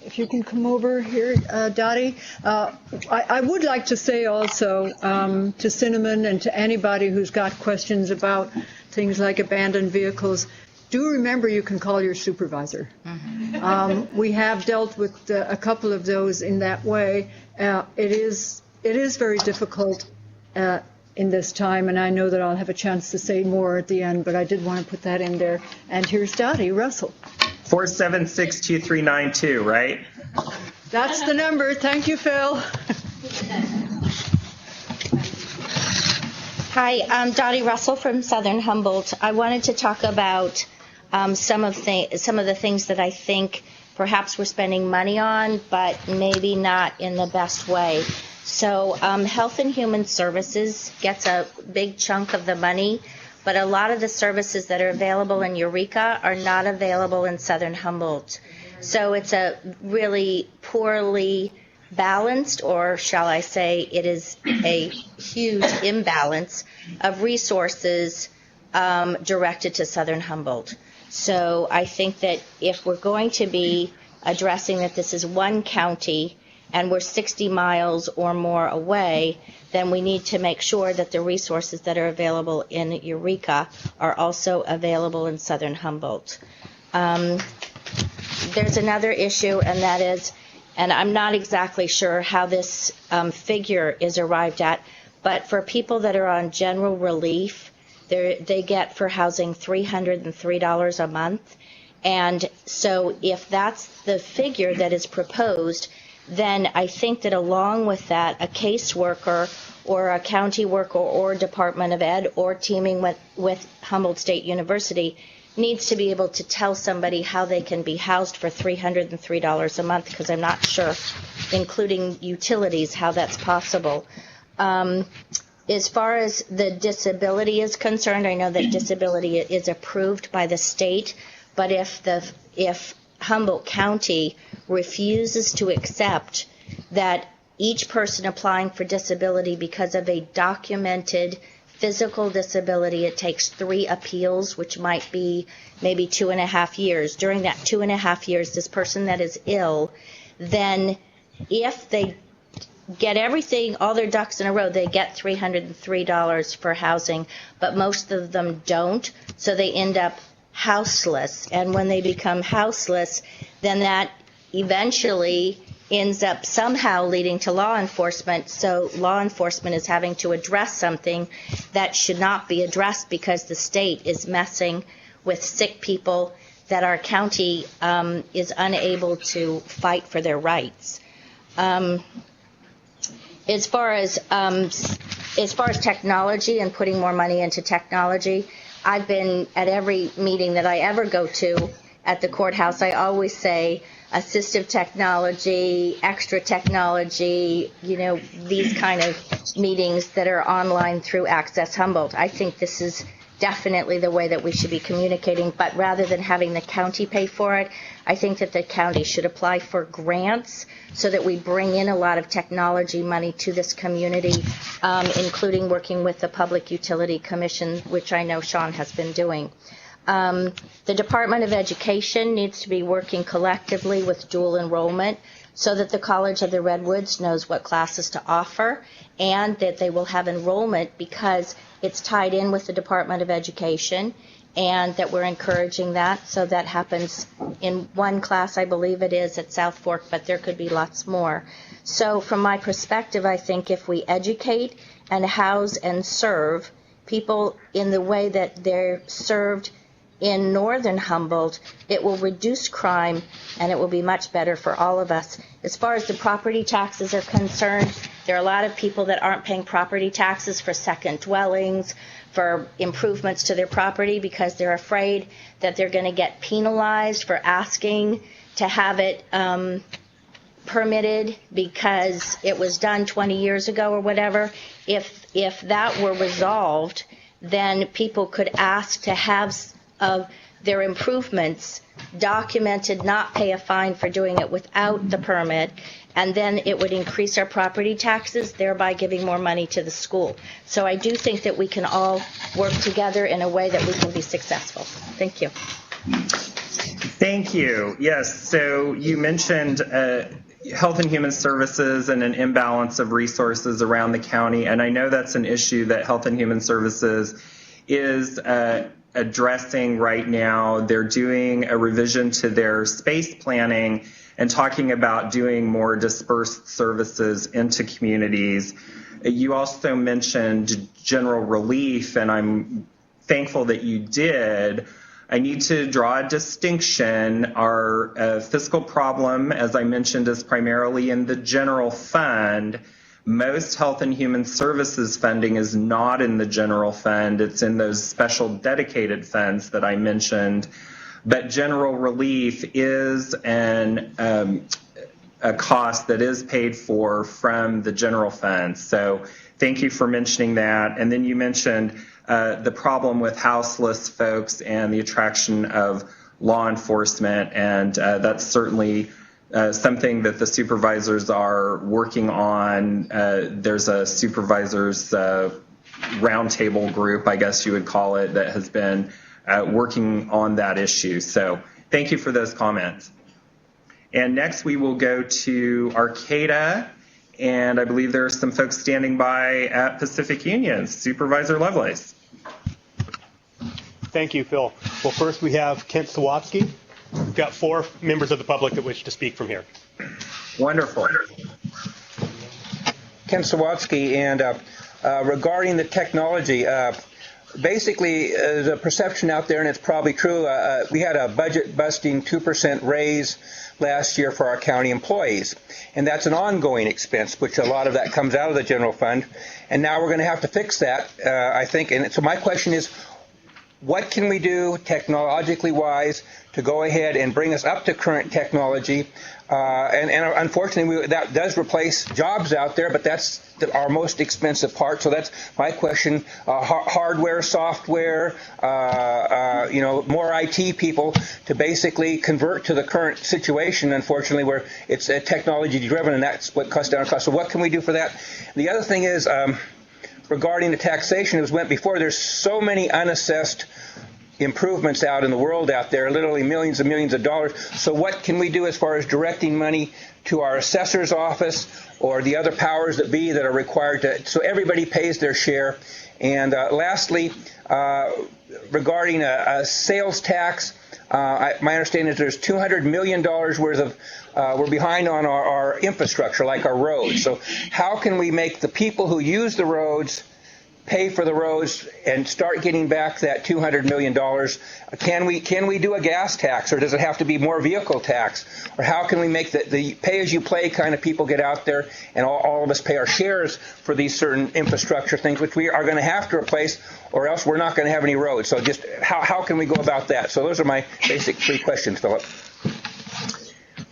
If you can come over here, Dottie. I would like to say also to Cinnamon and to anybody who's got questions about things like abandoned vehicles, do remember you can call your supervisor. We have dealt with a couple of those in that way. It is very difficult in this time, and I know that I'll have a chance to say more at the end, but I did want to put that in there. And here's Dottie Russell. 4762392, right? That's the number. Thank you, Phil. Hi, I'm Dottie Russell from Southern Humboldt. I wanted to talk about some of the things that I think perhaps we're spending money on, but maybe not in the best way. So Health and Human Services gets a big chunk of the money, but a lot of the services that are available in Eureka are not available in Southern Humboldt. So it's a really poorly balanced, or shall I say, it is a huge imbalance of resources directed to Southern Humboldt. So I think that if we're going to be addressing that this is one county and we're 60 miles or more away, then we need to make sure that the resources that are available in Eureka are also available in Southern Humboldt. There's another issue, and that is and I'm not exactly sure how this figure is arrived at, but for people that are on general relief, they get for housing $303 a month. And so if that's the figure that is proposed, then I think that along with that, a caseworker or a county worker or Department of Ed or teaming with Humboldt State University needs to be able to tell somebody how they can be housed for $303 a month, because I'm not sure, including utilities, how that's possible. As far as the disability is concerned, I know that disability is approved by the state, but if Humboldt County refuses to accept that each person applying for disability because of a documented physical disability, it takes 3 appeals, which might be maybe 2.5 years. During that 2.5 years, this person that is ill, then if they get everything, all their ducks in a row, they get $303 for housing, but most of them don't, so they end up houseless. And when they become houseless, then that eventually ends up somehow leading to law enforcement. So law enforcement is having to address something that should not be addressed because the state is messing with sick people that our county is unable to fight for their rights. As far as technology and putting more money into technology, I've been at every meeting that I ever go to at the courthouse. I always say assistive technology, extra technology, these kind of meetings that are online through Access Humboldt. I think this is definitely the way that we should be communicating, but rather than having the county pay for it, I think that the county should apply for grants so that we bring in a lot of technology money to this community, including working with the Public Utility Commission, which I know Sean has been doing. The Department of Education needs to be working collectively with dual enrollment so that the College of the Redwoods knows what classes to offer and that they will have enrollment because it's tied in with the Department of Education, and that we're encouraging that. So that happens in one class, I believe it is, at South Fork, but there could be lots more. So from my perspective, I think if we educate and house and serve people in the way that they're served in northern Humboldt, it will reduce crime and it will be much better for all of us. As far as the property taxes are concerned, there are a lot of people that aren't paying property taxes for second dwellings, for improvements to their property, because they're afraid that they're going to get penalized for asking to have it permitted because it was done 20 years ago or whatever. If that were resolved, then people could ask to have their improvements documented, not pay a fine for doing it without the permit, and then it would increase our property taxes, thereby giving more money to the school. So I do think that we can all work together in a way that we can be successful. Thank you. Thank you. Yes, so you mentioned Health and Human Services and an imbalance of resources around the county, and I know that's an issue that Health and Human Services is addressing right now. They're doing a revision to their space planning and talking about doing more dispersed services into communities. You also mentioned general relief, and I'm thankful that you did. I need to draw a distinction. Our fiscal problem, as I mentioned, is primarily in the general fund. Most Health and Human Services funding is not in the general fund. It's in those special dedicated funds that I mentioned. But general relief is a cost that is paid for from the general fund. So thank you for mentioning that. And then you mentioned the problem with houseless folks and the attraction of law enforcement, and that's certainly something that the supervisors are working on. There's a supervisors roundtable group, I guess you would call it, that has been working on that issue. So thank you for those comments. And next we will go to Arcata, and I believe there are some folks standing by at Pacific Union. Supervisor Lovelace. Thank you, Phil. Well, first we have Kent Sawowski. We've got 4 members of the public that wish to speak from here. Wonderful. Ken Sawatsky, and regarding the technology, basically the perception out there, and it's probably true, we had a budget-busting 2% raise last year for our county employees, and that's an ongoing expense, which a lot of that comes out of the general fund, and now we're going to have to fix that, I think. And so my question is, what can we do technologically wise to go ahead and bring us up to current technology? And unfortunately, that does replace jobs out there, but that's our most expensive part. So that's my question: hardware, software, more IT people to basically convert to the current situation. Unfortunately, where it's technology driven, and that's what cuts down costs. So what can we do for that? The other thing is, regarding the taxation, as went before, there's so many unassessed improvements out in the world out there, literally millions and millions of dollars. So what can we do as far as directing money to our assessor's office or the other powers that be that are required to, so everybody pays their share? And lastly, regarding a sales tax, my understanding is there's $200 million worth of, we're behind on our infrastructure, like our roads. So how can we make the people who use the roads pay for the roads and start getting back that $200 million? Can we do a gas tax, or does it have to be more vehicle tax? Or how can we make the pay-as-you-play kind of people get out there and all of us pay our shares for these certain infrastructure things, which we are going to have to replace, or else we're not going to have any roads. So just how can we go about that? So those are my basic three questions, Philip.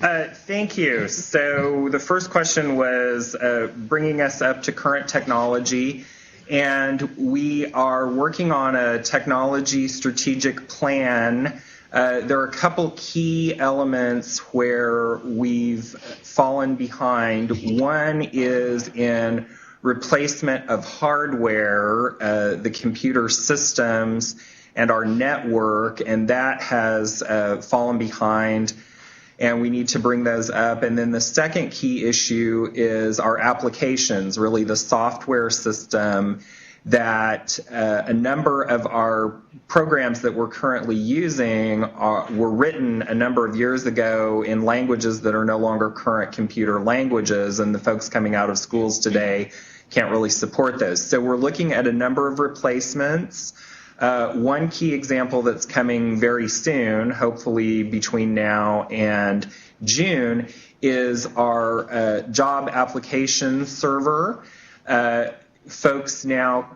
Thank you. So the first question was bringing us up to current technology. And we are working on a technology strategic plan. There are a couple key elements where we've fallen behind. One is in replacement of hardware, the computer systems, and our network, and that has fallen behind, and we need to bring those up. And then the second key issue is our applications, really the software system that a number of our programs that we're currently using were written a number of years ago in languages that are no longer current computer languages, and the folks coming out of schools today can't really support those. So we're looking at a number of replacements. One key example that's coming very soon, hopefully between now and June, is our job application server. Folks now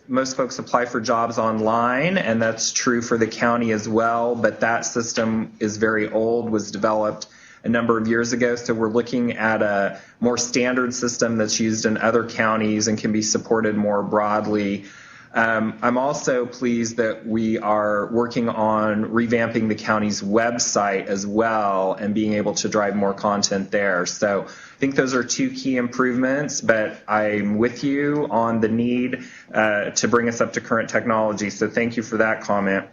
most folks apply for jobs online, and that's true for the county as well, but that system is very old, was developed a number of years ago, so we're looking at a more standard system that's used in other counties and can be supported more broadly. I'm also pleased that we are working on revamping the county's website as well and being able to drive more content there. So I think those are two key improvements, but I'm with you on the need to bring us up to current technology. So thank you for that comment.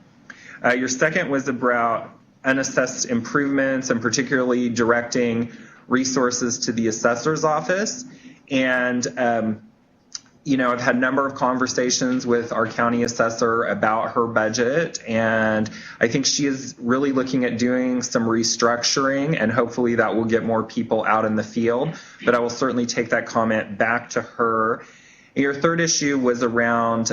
Your second was about unassessed improvements and particularly directing resources to the assessor's office. And I've had a number of conversations with our county assessor about her budget, and I think she is really looking at doing some restructuring, and hopefully that will get more people out in the field. But I will certainly take that comment back to her. And your third issue was around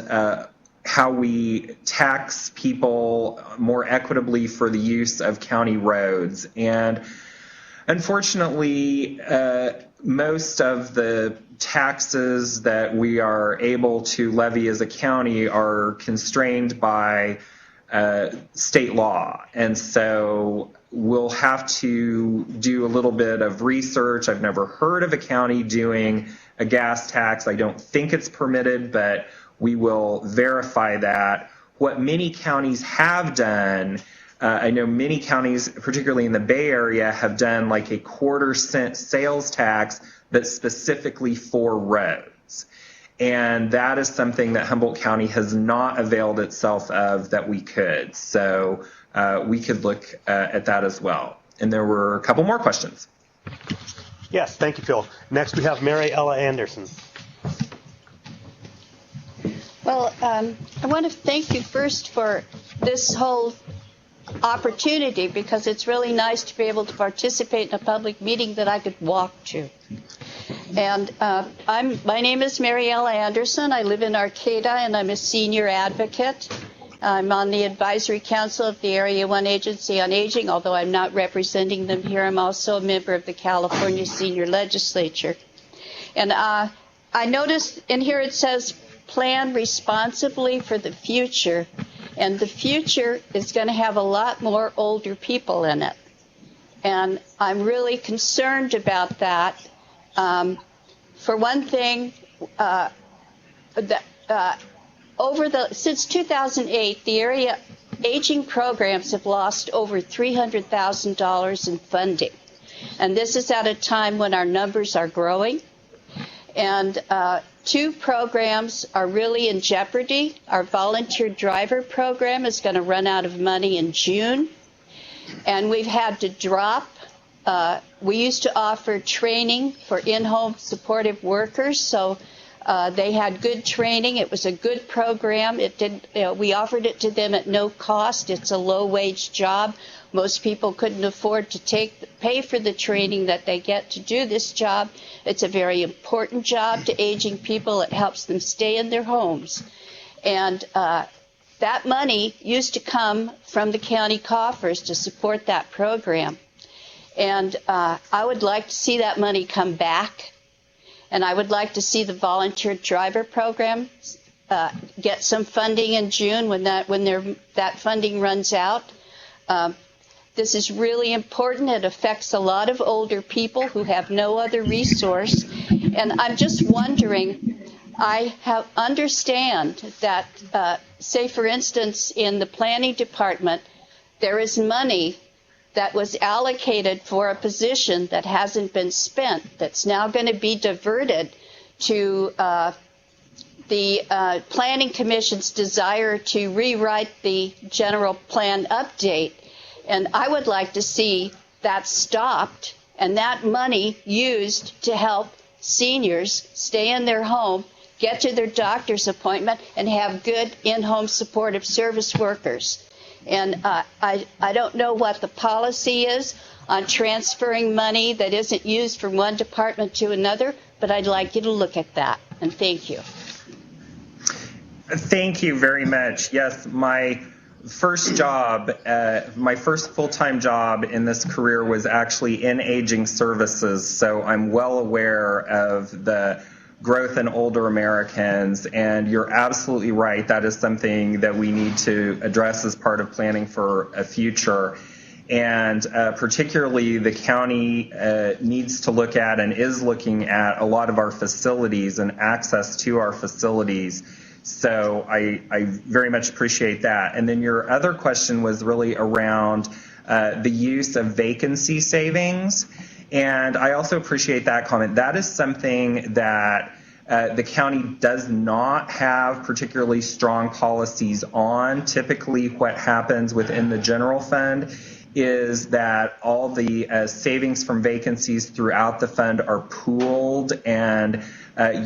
how we tax people more equitably for the use of county roads. And unfortunately, most of the taxes that we are able to levy as a county are constrained by state law. And so we'll have to do a little bit of research. I've never heard of a county doing a gas tax. I don't think it's permitted, but we will verify that. What many counties have done, I know many counties, particularly in the Bay Area, have done like a 1/4-cent sales tax that's specifically for roads. And that is something that Humboldt County has not availed itself of that we could. So we could look at that as well. And there were a couple more questions. Yes, thank you, Phil. Next we have Mary Ella Anderson. Well, I want to thank you first for this whole opportunity because it's really nice to be able to participate in a public meeting that I could walk to. And my name is Marielle Anderson. I live in Arcata, and I'm a senior advocate. I'm on the advisory council of the Area 1 Agency on Aging, although I'm not representing them here. I'm also a member of the California Senior Legislature. And I noticed in here it says, plan responsibly for the future. And the future is going to have a lot more older people in it. And I'm really concerned about that. For one thing, since 2008, the area aging programs have lost over $300,000 in funding. And this is at a time when our numbers are growing. And two programs are really in jeopardy. Our volunteer driver program is going to run out of money in June. And we've had to drop. We used to offer training for in-home supportive workers, so they had good training. It was a good program. We offered it to them at no cost. It's a low-wage job. Most people couldn't afford to pay for the training that they get to do this job. It's a very important job to aging people. It helps them stay in their homes. And that money used to come from the county coffers to support that program. And I would like to see that money come back. And I would like to see the volunteer driver program get some funding in June when that funding runs out. This is really important. It affects a lot of older people who have no other resource. And I'm just wondering, I understand that, say, for instance, in the planning department, there is money that was allocated for a position that hasn't been spent, that's now going to be diverted to the Planning Commission's desire to rewrite the general plan update. And I would like to see that stopped and that money used to help seniors stay in their home, get to their doctor's appointment, and have good in-home supportive service workers. And I don't know what the policy is on transferring money that isn't used from one department to another, but I'd like you to look at that. And thank you. Thank you very much. Yes, my first job, my first full-time job in this career was actually in aging services, so I'm well aware of the growth in older Americans, and you're absolutely right. That is something that we need to address as part of planning for a future. And particularly the county needs to look at and is looking at a lot of our facilities and access to our facilities. So I very much appreciate that. And then your other question was really around the use of vacancy savings. And I also appreciate that comment. That is something that the county does not have particularly strong policies on. Typically what happens within the general fund is that all the savings from vacancies throughout the fund are pooled and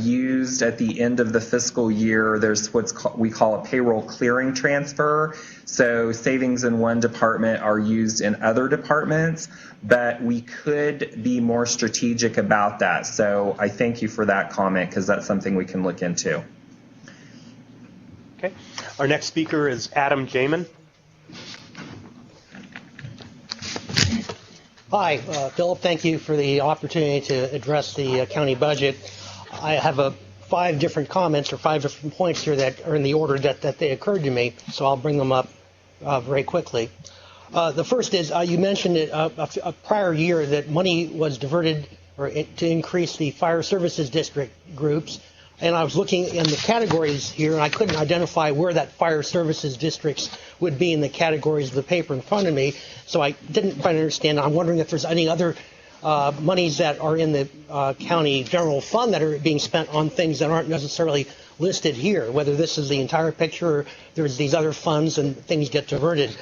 used at the end of the fiscal year. There's we call a payroll clearing transfer. So savings in one department are used in other departments, but we could be more strategic about that. So I thank you for that comment because that's something we can look into. Okay. Our next speaker is Adam Jamin. Hi, Philip. Thank you for the opportunity to address the county budget. I have 5 different comments or 5 different points here that are in the order that they occurred to me, so I'll bring them up very quickly. The first is you mentioned a prior year that money was diverted to increase the fire services district groups, and I was looking in the categories here, and I couldn't identify where that fire services districts would be in the categories of the paper in front of me, so I didn't quite understand. I'm wondering if there's any other monies that are in the county general fund that are being spent on things that aren't necessarily listed here, whether this is the entire picture or there's these other funds and things get diverted.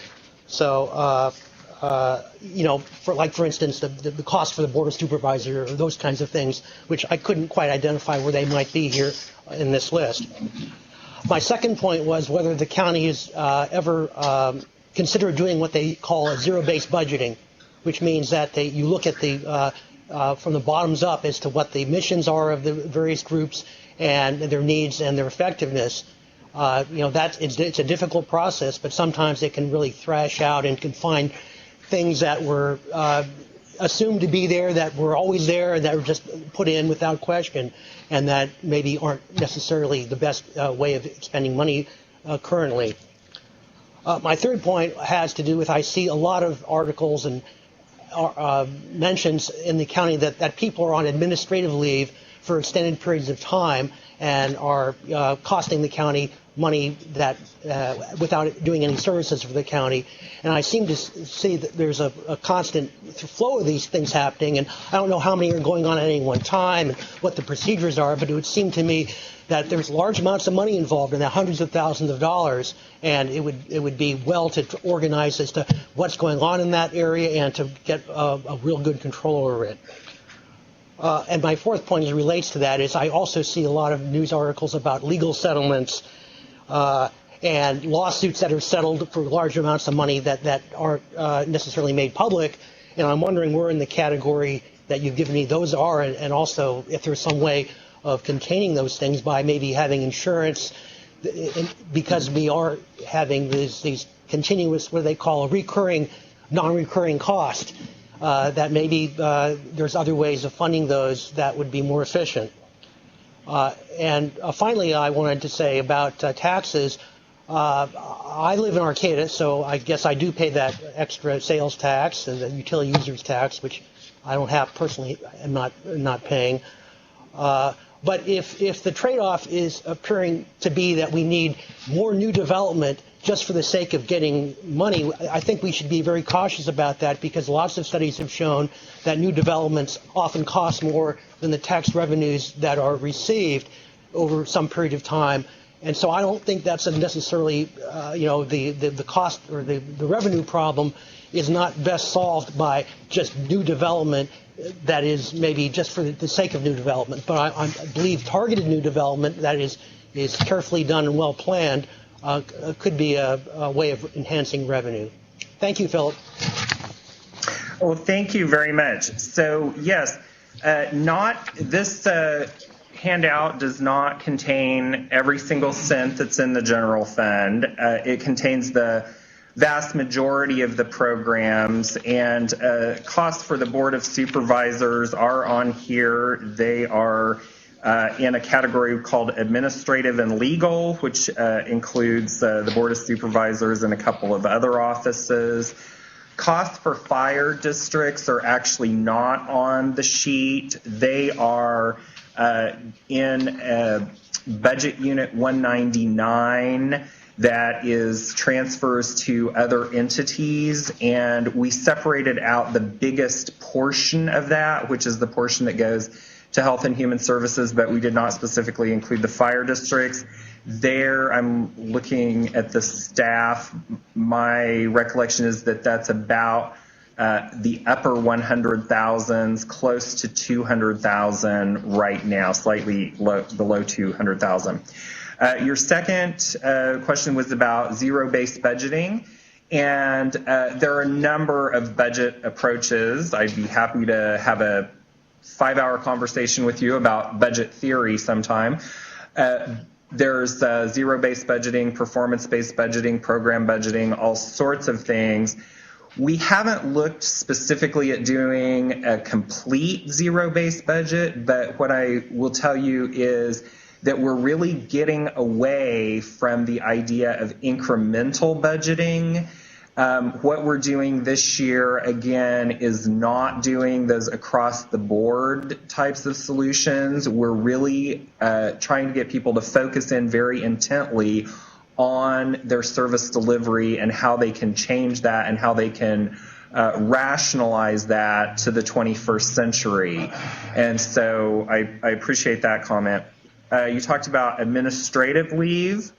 So, for instance, the cost for the board of supervisor or those kinds of things, which I couldn't quite identify where they might be here in this list. My second point was whether the county has ever consider doing what they call a zero-based budgeting, which means that you look at the from the bottoms up as to what the missions are of the various groups and their needs and their effectiveness. It's a difficult process, but sometimes it can really thrash out and can find things that were assumed to be there, that were always there, and that were just put in without question, and that maybe aren't necessarily the best way of spending money currently. My third point has to do with, I see a lot of articles and mentions in the county that people are on administrative leave for extended periods of time and are costing the county money that without doing any services for the county. And I seem to see that there's a constant flow of these things happening, and I don't know how many are going on at any one time and what the procedures are, but it would seem to me that there's large amounts of money involved in that, hundreds of thousands of dollars, and it would be well to organize as to what's going on in that area and to get a real good control over it. And my fourth point as relates to that is I also see a lot of news articles about legal settlements and lawsuits that are settled for large amounts of money that aren't necessarily made public, and I'm wondering where in the category that you've given me those are, and also if there's some way of containing those things by maybe having insurance, because we are having these continuous, what they call a recurring, non-recurring cost, that maybe there's other ways of funding those that would be more efficient. And finally, I wanted to say about taxes. I live in Arcata, so I guess I do pay that extra sales tax and the utility users tax, which I don't have personally. I'm not paying. But if the trade-off is appearing to be that we need more new development just for the sake of getting money, I think we should be very cautious about that, because lots of studies have shown that new developments often cost more than the tax revenues that are received over some period of time. And so I don't think that's necessarily, the cost or the revenue problem is not best solved by just new development that is maybe just for the sake of new development. But I believe targeted new development that is carefully done and well planned could be a way of enhancing revenue. Thank you, Philip. Well, thank you very much. So yes, this handout does not contain every single cent that's in the general fund. It contains the vast majority of the programs, and costs for the Board of Supervisors are on here. They are in a category called administrative and legal, which includes the Board of Supervisors and a couple of other offices. Costs for fire districts are actually not on the sheet. They are in budget unit 199. That is transfers to other entities, and we separated out the biggest portion of that, which is the portion that goes to Health and Human Services, but we did not specifically include the fire districts. There, I'm looking at the staff. My recollection is that that's about the upper 100,000s, close to 200,000 right now, slightly below 200,000. Your second question was about zero-based budgeting, and there are a number of budget approaches. I'd be happy to have a 5-hour conversation with you about budget theory sometime. There's zero-based budgeting, performance-based budgeting, program budgeting, all sorts of things. We haven't looked specifically at doing a complete zero-based budget, but what I will tell you is that we're really getting away from the idea of incremental budgeting. What we're doing this year, again, is not doing those across-the-board types of solutions. We're really trying to get people to focus in very intently on their service delivery and how they can change that and how they can rationalize that to the 21st century. And so I appreciate that comment. You talked about administrative leave,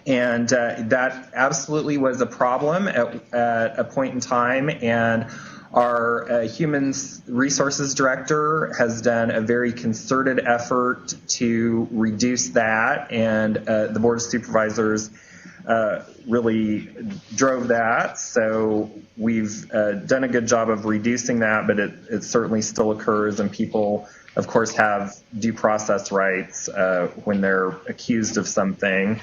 and that absolutely was a problem at a point in time, and our Human Resources Director has done a very concerted effort to reduce that, and the Board of Supervisors really drove that. So we've done a good job of reducing that, but it certainly still occurs, and people, of course, have due process rights when they're accused of something.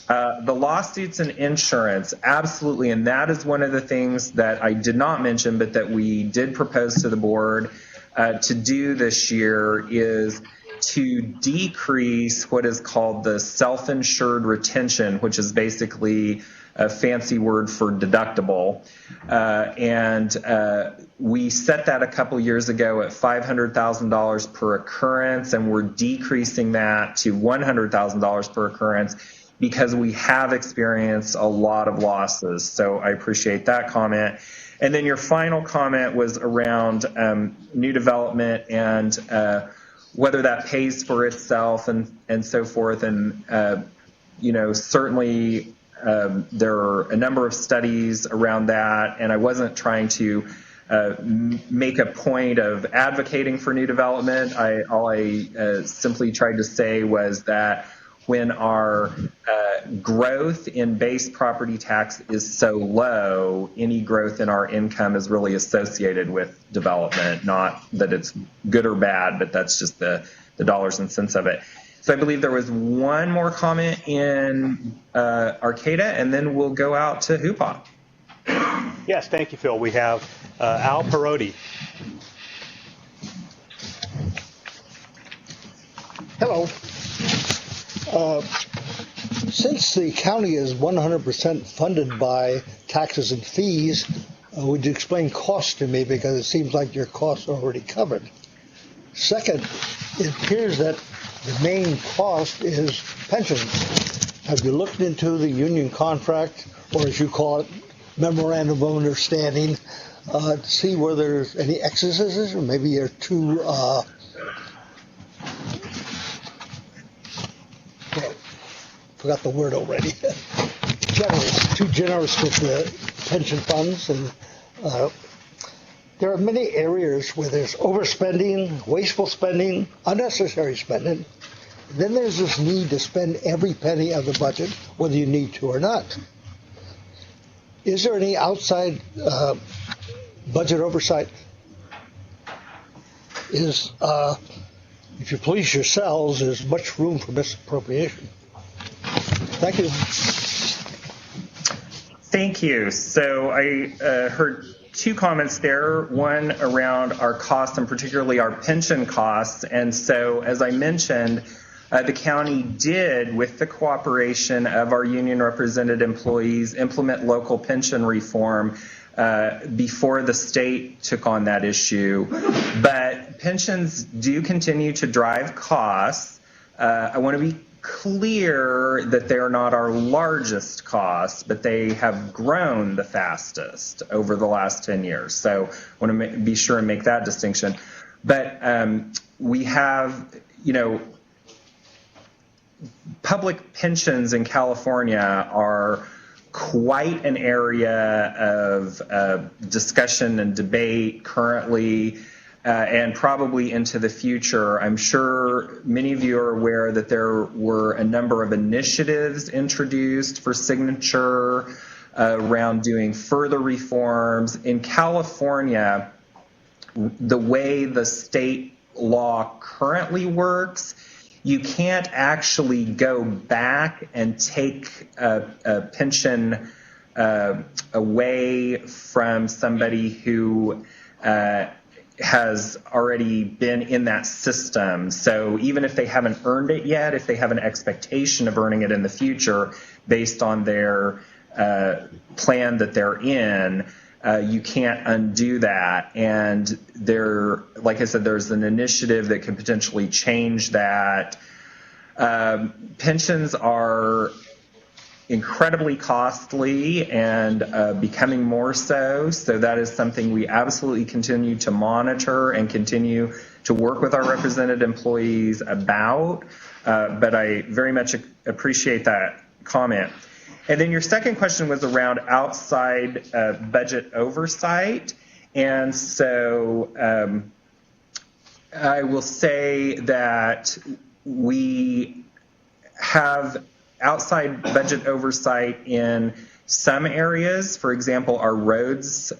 The lawsuits and insurance, absolutely, and that is one of the things that I did not mention, but that we did propose to the board to do this year is to decrease what is called the self-insured retention, which is basically a fancy word for deductible. We set that a couple years ago at $500,000 per occurrence, and we're decreasing that to $100,000 per occurrence because we have experienced a lot of losses. So I appreciate that comment. And then your final comment was around new development and whether that pays for itself and so forth. And, certainly there are a number of studies around that, and I wasn't trying to make a point of advocating for new development. All I simply tried to say was that when our growth in base property tax is so low, any growth in our income is really associated with development, not that it's good or bad, but that's just the dollars and cents of it. So I believe there was one more comment in Arcata, and then we'll go out to Hoopaw. Yes, thank you, Phil. We have Al Perotti. Hello. Since the county is 100% funded by taxes and fees, would you explain costs to me, because it seems like your costs are already covered. Second, it appears that the main cost is pensions. Have you looked into the union contract, or as you call it, memorandum of understanding, to see whether there's any excesses, or maybe you're too forgot the word already. Too generous with the pension funds, and there are many areas where there's overspending, wasteful spending, unnecessary spending. Then there's this need to spend every penny of the budget, whether you need to or not. Is there any outside budget oversight? If you police yourselves, there's much room for misappropriation. Thank you. Thank you. So I heard two comments there, one around our costs and particularly our pension costs. And so, as I mentioned, the county did, with the cooperation of our union represented employees, implement local pension reform before the state took on that issue. But pensions do continue to drive costs. I want to be clear that they are not our largest costs, but they have grown the fastest over the last 10 years. So I want to be sure and make that distinction. But we have, public pensions in California are quite an area of discussion and debate currently. And probably into the future. I'm sure many of you are aware that there were a number of initiatives introduced for signature around doing further reforms. In California, the way the state law currently works, you can't actually go back and take a pension away from somebody who has already been in that system. So even if they haven't earned it yet, if they have an expectation of earning it in the future based on their plan that they're in, you can't undo that. And there, like I said, there's an initiative that could potentially change that. Pensions are incredibly costly and becoming more so. So that is something we absolutely continue to monitor and continue to work with our represented employees about. But I very much appreciate that comment. And then your second question was around outside budget oversight. And so I will say that we have outside budget oversight in some areas. For example, our roads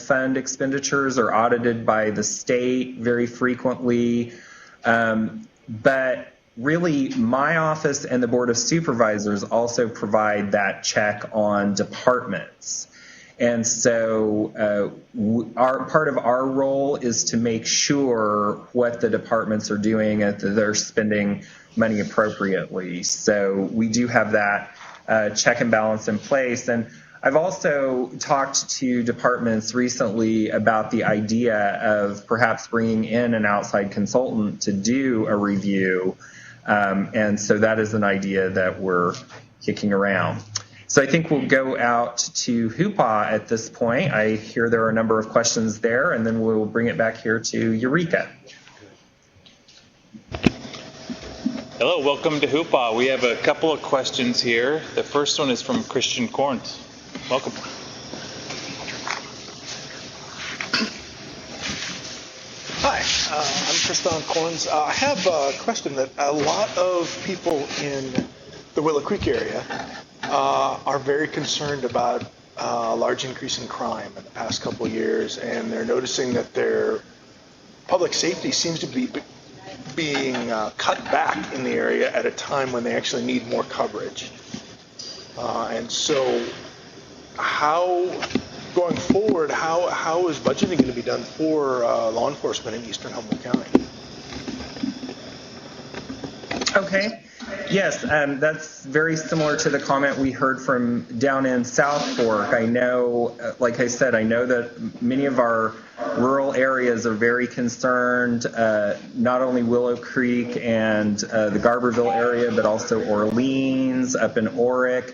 fund expenditures are audited by the state very frequently. But really, my office and the Board of Supervisors also provide that check on departments. And so part of our role is to make sure what the departments are doing, that they're spending money appropriately. So we do have that check and balance in place. And I've also talked to departments recently about the idea of perhaps bringing in an outside consultant to do a review. And so that is an idea that we're kicking around. So I think we'll go out to Hoopa at this point. I hear there are a number of questions there, and then we'll bring it back here to Eureka. Hello, welcome to Hoopa. We have a couple of questions here. The first one is from Christian Corns. Welcome. Hi, I'm Tristan Corns. I have a question that a lot of people in the Willow Creek area are very concerned about a large increase in crime in the past couple of years, and they're noticing that their public safety seems to be being cut back in the area at a time when they actually need more coverage. And so going forward, how is budgeting going to be done for law enforcement in Eastern Humboldt County? Okay. Yes, that's very similar to the comment we heard from down in South Fork. I know, like I said, I know that many of our rural areas are very concerned, not only Willow Creek and the Garberville area, but also Orleans, up in Oric.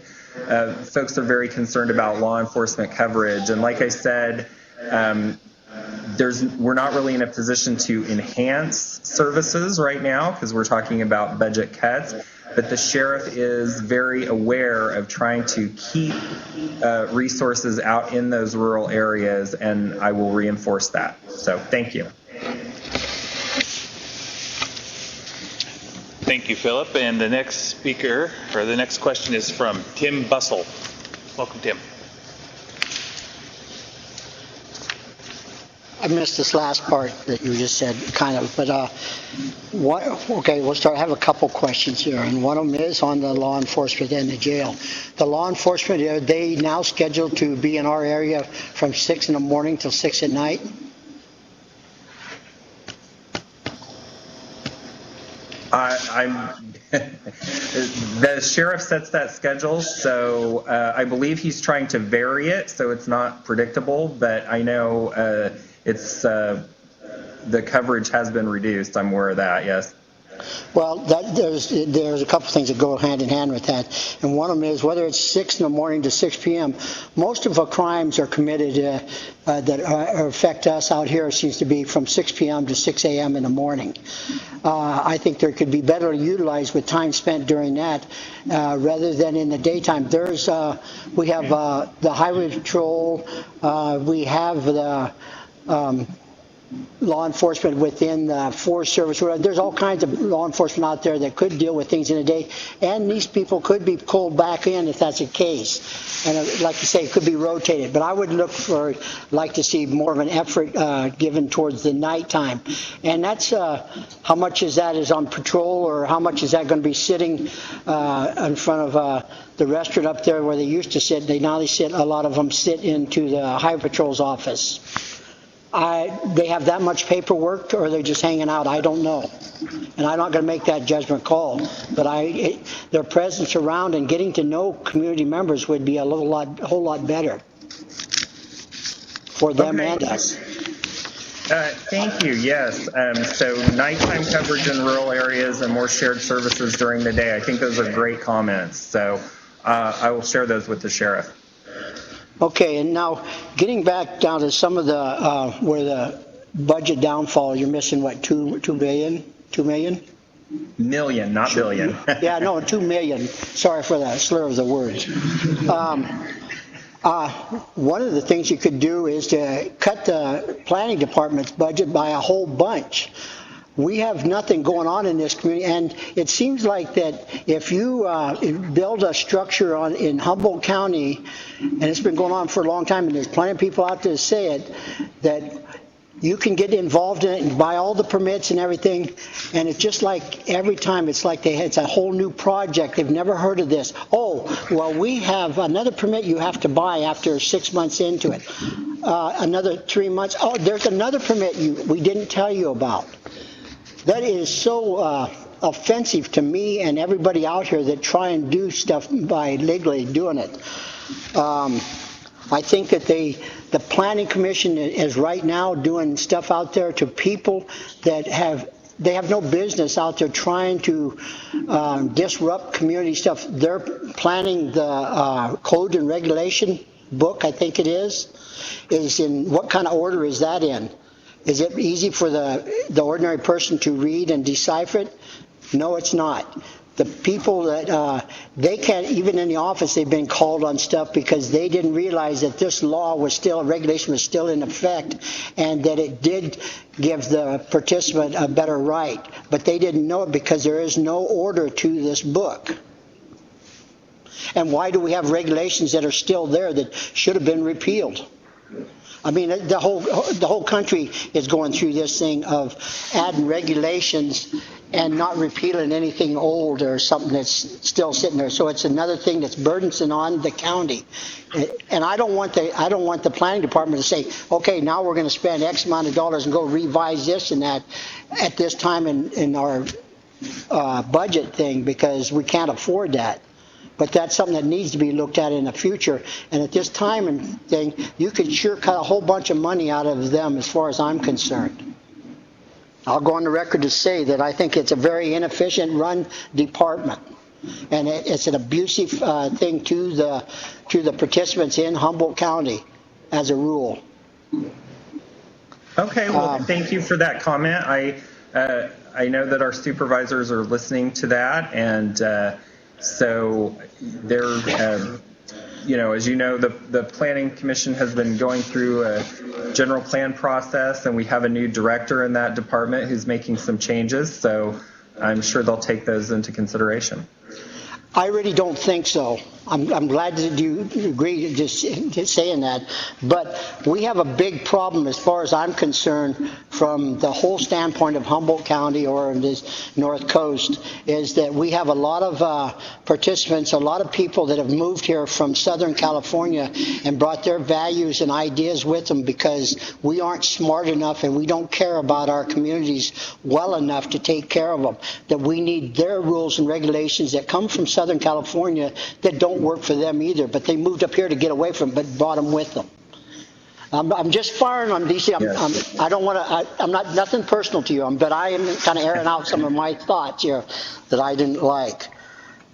Folks are very concerned about law enforcement coverage. And like I said, we're not really in a position to enhance services right now because we're talking about budget cuts, but the sheriff is very aware of trying to keep resources out in those rural areas, and I will reinforce that. So thank you. Thank you, Philip. And the next speaker, or the next question, is from Tim Bussell. Welcome, Tim. I missed this last part that you just said, kind of, but okay, we'll start. I have a couple questions here, and one of them is on the law enforcement and the jail. The law enforcement, are they now scheduled to be in our area from 6 in the morning till 6 at night? The sheriff sets that schedule, so I believe he's trying to vary it so it's not predictable, but I know it's the coverage has been reduced. I'm aware of that, yes. Well, there's a couple things that go hand in hand with that, and one of them is whether it's 6 in the morning to 6 p.m. Most of our crimes are committed that affect us out here seems to be from 6 p.m. to 6 a.m. in the morning. I think there could be better utilized with time spent during that rather than in the daytime. We have the highway patrol, we have the law enforcement within the Forest Service. There's all kinds of law enforcement out there that could deal with things in a day, and these people could be pulled back in if that's the case. And like you say, it could be rotated. But I would like to see more of an effort given towards the nighttime. And that's how much is that is on patrol, or how much is that going to be sitting in front of the restaurant up there where they used to sit. A lot of them sit into the Highway Patrol's office. They have that much paperwork, or they're just hanging out. I don't know, and I'm not going to make that judgment call. But their presence around and getting to know community members would be a whole lot better for them and us. Thank you. Yes. So nighttime coverage in rural areas and more shared services during the day. I think those are great comments. So I will share those with the sheriff. Okay, and now getting back down to some of the where the budget downfall, you're missing what, 2 billion, 2 million? Million, not billion. Yeah, no, 2 million. Sorry for that slur of the words. One of the things you could do is to cut the planning department's budget by a whole bunch. we have nothing going on in this community, and it seems like that if you build a structure in Humboldt County, and it's been going on for a long time, and there's plenty of people out there to say it, that you can get involved in it and buy all the permits and everything, and it's just like every time it's like it's a whole new project. They've never heard of this. Oh, well, we have another permit you have to buy after 6 months into it. Another 3 months. Oh, there's another permit we didn't tell you about. That is so offensive to me and everybody out here that try and do stuff by legally doing it. I think that the Planning Commission is right now doing stuff out there to people that have no business out there trying to disrupt community stuff. They're planning the code and regulation book, I think it is in what kind of order is that in? Is it easy for the ordinary person to read and decipher it? No, it's not. The people that they can't, even in the office, they've been called on stuff because they didn't realize that this law was still, regulation was still in effect, and that it did give the participant a better right. But they didn't know it because there is no order to this book. And why do we have regulations that are still there that should have been repealed? I mean, the whole country is going through this thing of adding regulations and not repealing anything old or something that's still sitting there. So it's another thing that's burdensome on the county. And I don't want the planning department to say, okay, now we're going to spend X amount of dollars and go revise this and that at this time in our budget thing, because we can't afford that. But that's something that needs to be looked at in the future. And at this time and thing, you could sure cut a whole bunch of money out of them as far as I'm concerned. I'll go on the record to say that I think it's a very inefficient run department. And it's an abusive thing to the participants in Humboldt County as a rule. Okay, well, thank you for that comment. I know that our supervisors are listening to that, and so they're, as you know, the Planning Commission has been going through a general plan process, and we have a new director in that department who's making some changes, so I'm sure they'll take those into consideration. I really don't think so. I'm glad that you agree to just saying that. But we have a big problem as far as I'm concerned from the whole standpoint of Humboldt County or this North Coast, is that we have a lot of participants, a lot of people that have moved here from Southern California and brought their values and ideas with them because we aren't smart enough and we don't care about our communities well enough to take care of them. That we need their rules and regulations that come from Southern California that don't work for them either, but they moved up here to get away from, but brought them with them. I'm just firing on DC. I don't want to. I'm not nothing personal to you, but I am kind of airing out some of my thoughts here that I didn't like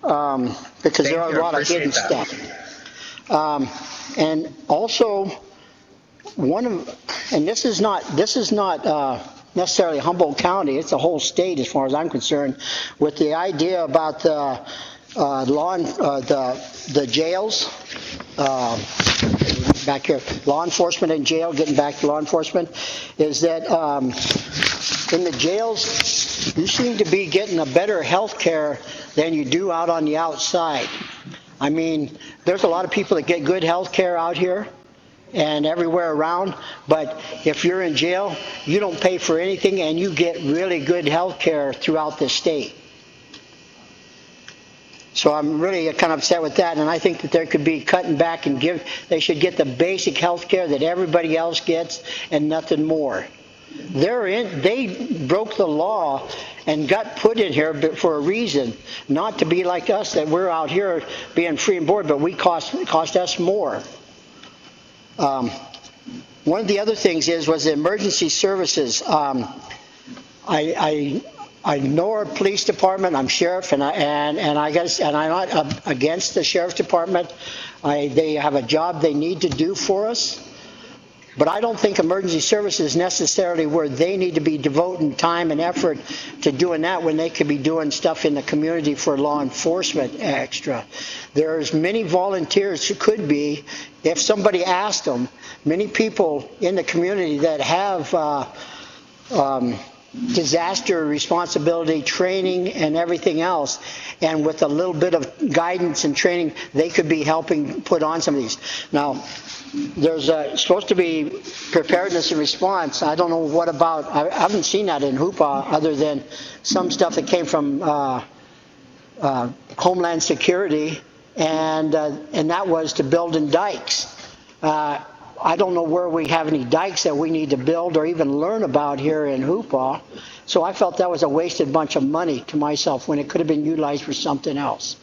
because there are a lot of hidden stuff. And also, this is not necessarily Humboldt County. It's a whole state as far as I'm concerned. With the idea about the jails, back here, law enforcement in jail, getting back to law enforcement, is that in the jails, you seem to be getting a better health care than you do out on the outside. I mean, there's a lot of people that get good health care out here and everywhere around, but if you're in jail, you don't pay for anything and you get really good health care throughout the state. So I'm really kind of upset with that, and I think that there could be cutting back and they should get the basic health care that everybody else gets and nothing more. They broke the law and got put in here for a reason, not to be like us, that we're out here being free and board, but we cost us more. One of the other things was the emergency services. I know our police department. I'm sheriff, and I'm not against the sheriff's department. They have a job they need to do for us, but I don't think emergency services is necessarily where they need to be devoting time and effort to doing that when they could be doing stuff in the community for law enforcement extra. There's many volunteers who could be, if somebody asked them. Many people in the community that have disaster responsibility training and everything else. And with a little bit of guidance and training, they could be helping put on some of these. Now, there's supposed to be preparedness and response. I don't know what about, I haven't seen that in Hoopa other than some stuff that came from Homeland Security, and that was to build in dikes. I don't know where we have any dikes that we need to build or even learn about here in Hoopa. So I felt that was a wasted bunch of money to myself when it could have been utilized for something else.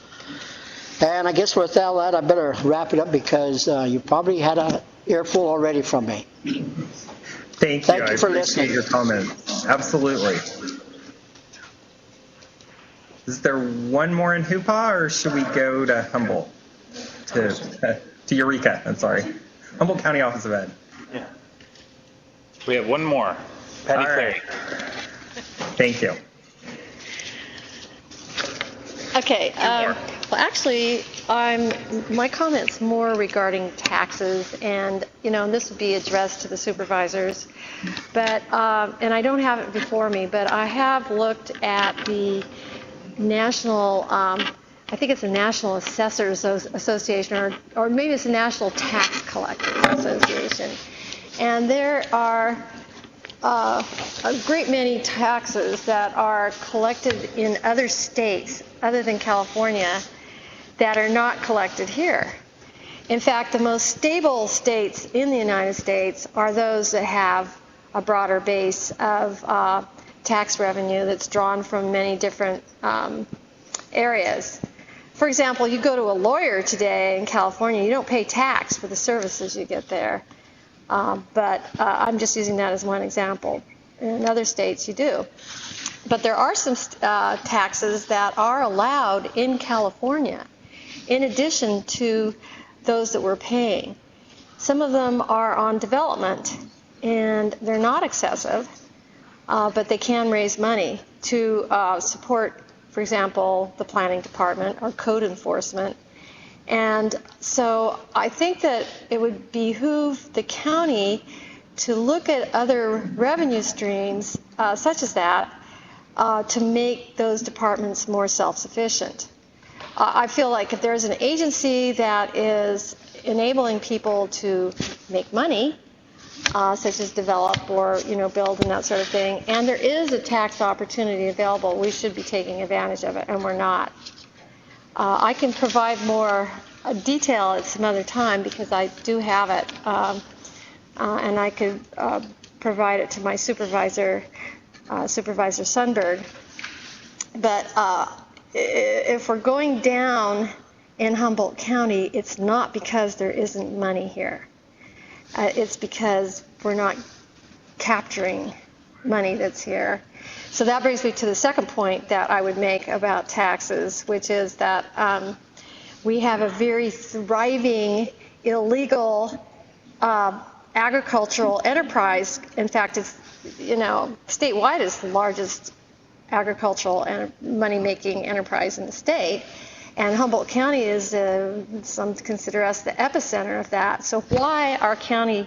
And I guess with all that, I better wrap it up because you probably had an earful already from me. Thank you. I for appreciate listening. your comments. Absolutely. Is there one more in Hoopa, or should we go to Humboldt? To Eureka, I'm sorry. Humboldt County Office of Ed. Yeah. We have one more. Patty Clary. Thank you. Okay. Well, actually, my comment's more regarding taxes, and this would be addressed to the supervisors. But and I don't have it before me, but I have looked at the national. I think it's the National Assessors Association, or maybe it's the National Tax Collectors Association, and there are a great many taxes that are collected in other states other than California that are not collected here. In fact, the most stable states in the United States are those that have a broader base of tax revenue that's drawn from many different areas. For example, you go to a lawyer today in California, you don't pay tax for the services you get there. But I'm just using that as one example. In other states, you do. But there are some taxes that are allowed in California, in addition to those that we're paying. Some of them are on development, and they're not excessive, but they can raise money to support, for example, the planning department or code enforcement. And so I think that it would behoove the county to look at other revenue streams such as that to make those departments more self-sufficient. I feel like if there's an agency that is enabling people to make money, such as develop or build and that sort of thing, and there is a tax opportunity available, we should be taking advantage of it, and we're not. I can provide more detail at some other time because I do have it, and I could provide it to my supervisor, Supervisor Sundberg. But if we're going down in Humboldt County, it's not because there isn't money here. It's because we're not capturing money that's here. So that brings me to the second point that I would make about taxes, which is that we have a very thriving illegal agricultural enterprise. In fact, it's statewide is the largest agricultural and money-making enterprise in the state. And Humboldt County is, some consider us the epicenter of that. So why our county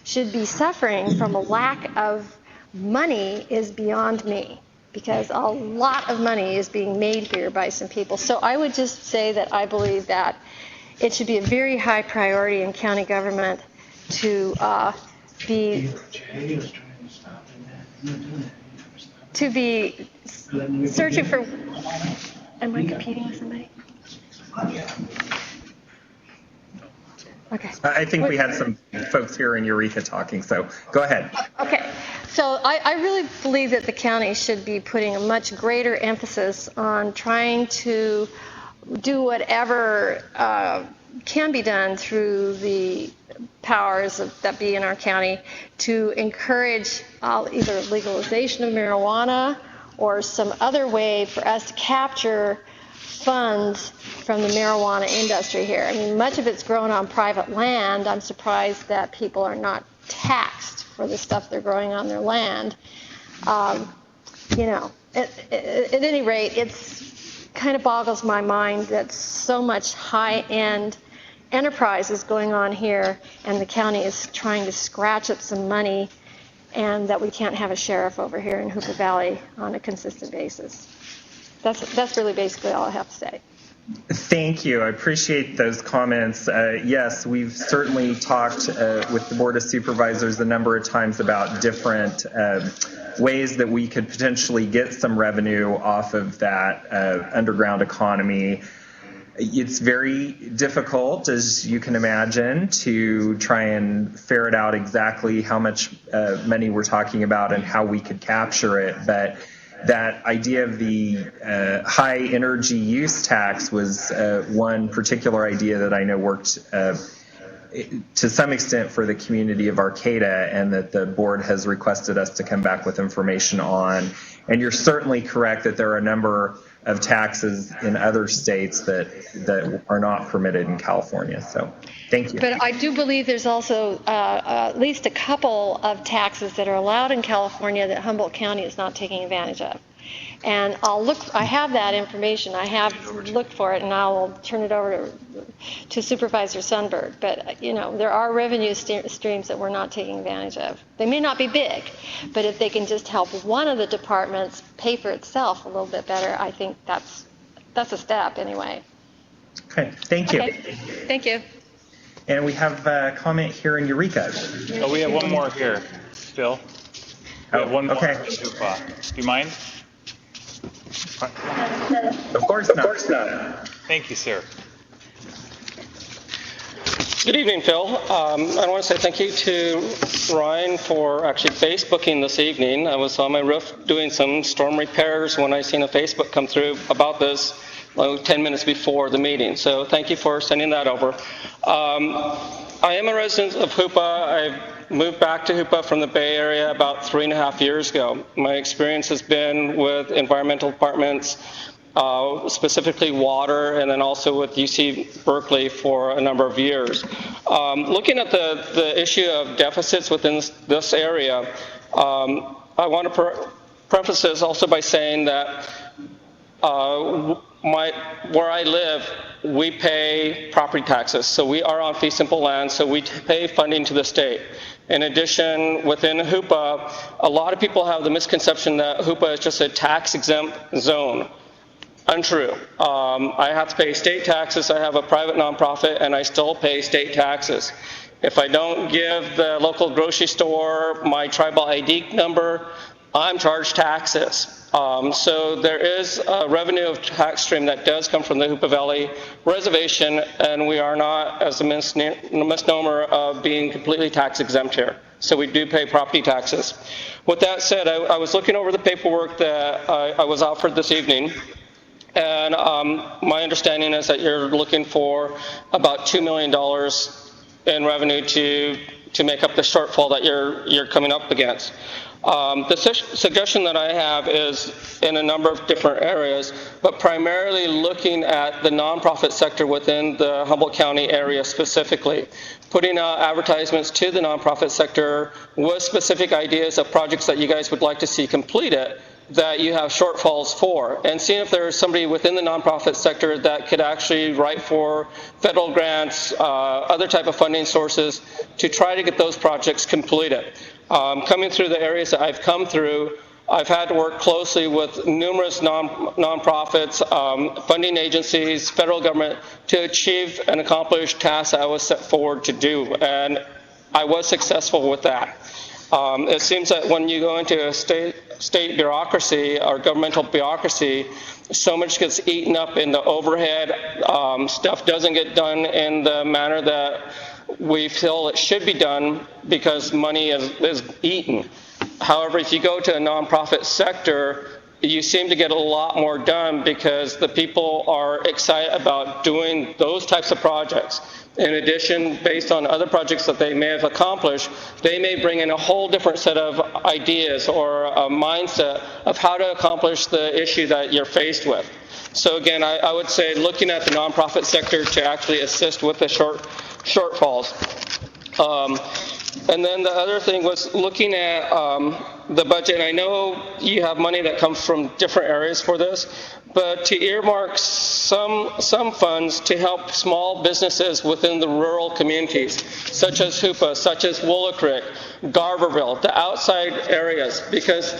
should be suffering from a lack of money is beyond me, because a lot of money is being made here by some people. So I would just say that I believe that it should be a very high priority in county government to be searching for. Am I competing with somebody? Okay. I think we had some folks here in Eureka talking, so go ahead. Okay. So I really believe that the county should be putting a much greater emphasis on trying to do whatever can be done through the powers that be in our county to encourage either legalization of marijuana or some other way for us to capture funds from the marijuana industry here. I mean, much of it's grown on private land. I'm surprised that people are not taxed for the stuff they're growing on their land. At any rate, it's kind of boggles my mind that so much high-end enterprise is going on here, and the county is trying to scratch up some money and that we can't have a sheriff over here in Hoopa Valley on a consistent basis. That's really basically all I have to say. Thank you. I appreciate those comments. Yes, we've certainly talked with the Board of Supervisors a number of times about different ways that we could potentially get some revenue off of that underground economy. It's very difficult, as you can imagine, to try and ferret out exactly how much money we're talking about and how we could capture it. But that idea of the high energy use tax was one particular idea that I know worked to some extent for the community of Arcata, and that the board has requested us to come back with information on. And you're certainly correct that there are a number of taxes in other states that are not permitted in California. So thank you. But I do believe there's also at least a couple of taxes that are allowed in California that Humboldt County is not taking advantage of. And I have that information. I have looked for it, and I'll turn it over to Supervisor Sundberg. But, there are revenue streams that we're not taking advantage of. They may not be big, but if they can just help one of the departments pay for itself a little bit better, I think that's a step anyway. Okay, thank you. Okay. Thank you. And we have a comment here in Eureka. Oh, we have one more here, Phil. We have one more. Okay. Do you mind? Of course not. Thank you, sir. Good evening, Phil. I want to say thank you to Ryan for actually Facebooking this evening. I was on my roof doing some storm repairs when I seen a Facebook come through about this 10 minutes before the meeting. So thank you for sending that over. I am a resident of Hoopa. I've moved back to Hoopa from the Bay Area about 3.5 years ago. My experience has been with environmental departments, specifically water, and then also with UC Berkeley for a number of years. Looking at the issue of deficits within this area, I want to preface this also by saying that where I live, we pay property taxes. So we are on fee simple land, so we pay funding to the state. In addition, within Hoopa, a lot of people have the misconception that Hoopa is just a tax-exempt zone. Untrue. I have to pay state taxes. I have a private nonprofit, and I still pay state taxes. If I don't give the local grocery store my tribal ID number, I'm charged taxes. So there is a revenue of tax stream that does come from the Hoopa Valley Reservation, and we are not, as a misnomer, of being completely tax exempt here. So we do pay property taxes. With that said, I was looking over the paperwork that I was offered this evening, and my understanding is that you're looking for about $2 million in revenue to make up the shortfall that you're coming up against. The suggestion that I have is in a number of different areas, but primarily looking at the nonprofit sector within the Humboldt County area specifically, putting out advertisements to the nonprofit sector with specific ideas of projects that you guys would like to see completed that you have shortfalls for, and seeing if there's somebody within the nonprofit sector that could actually write for federal grants, other type of funding sources to try to get those projects completed. Coming through the areas that I've come through, I've had to work closely with numerous nonprofits, funding agencies, federal government to achieve and accomplish tasks I was set forward to do, and I was successful with that. It seems that when you go into a state bureaucracy or governmental bureaucracy, so much gets eaten up in the overhead. Stuff doesn't get done in the manner that we feel it should be done because money is eaten. However, if you go to a nonprofit sector, you seem to get a lot more done because the people are excited about doing those types of projects. In addition, based on other projects that they may have accomplished, they may bring in a whole different set of ideas or a mindset of how to accomplish the issue that you're faced with. So again, I would say looking at the nonprofit sector to actually assist with the shortfalls. And then the other thing was looking at the budget. And I know you have money that comes from different areas for this, but to earmark some funds to help small businesses within the rural communities, such as Hoopa, such as Woolacrek, Garberville, the outside areas, because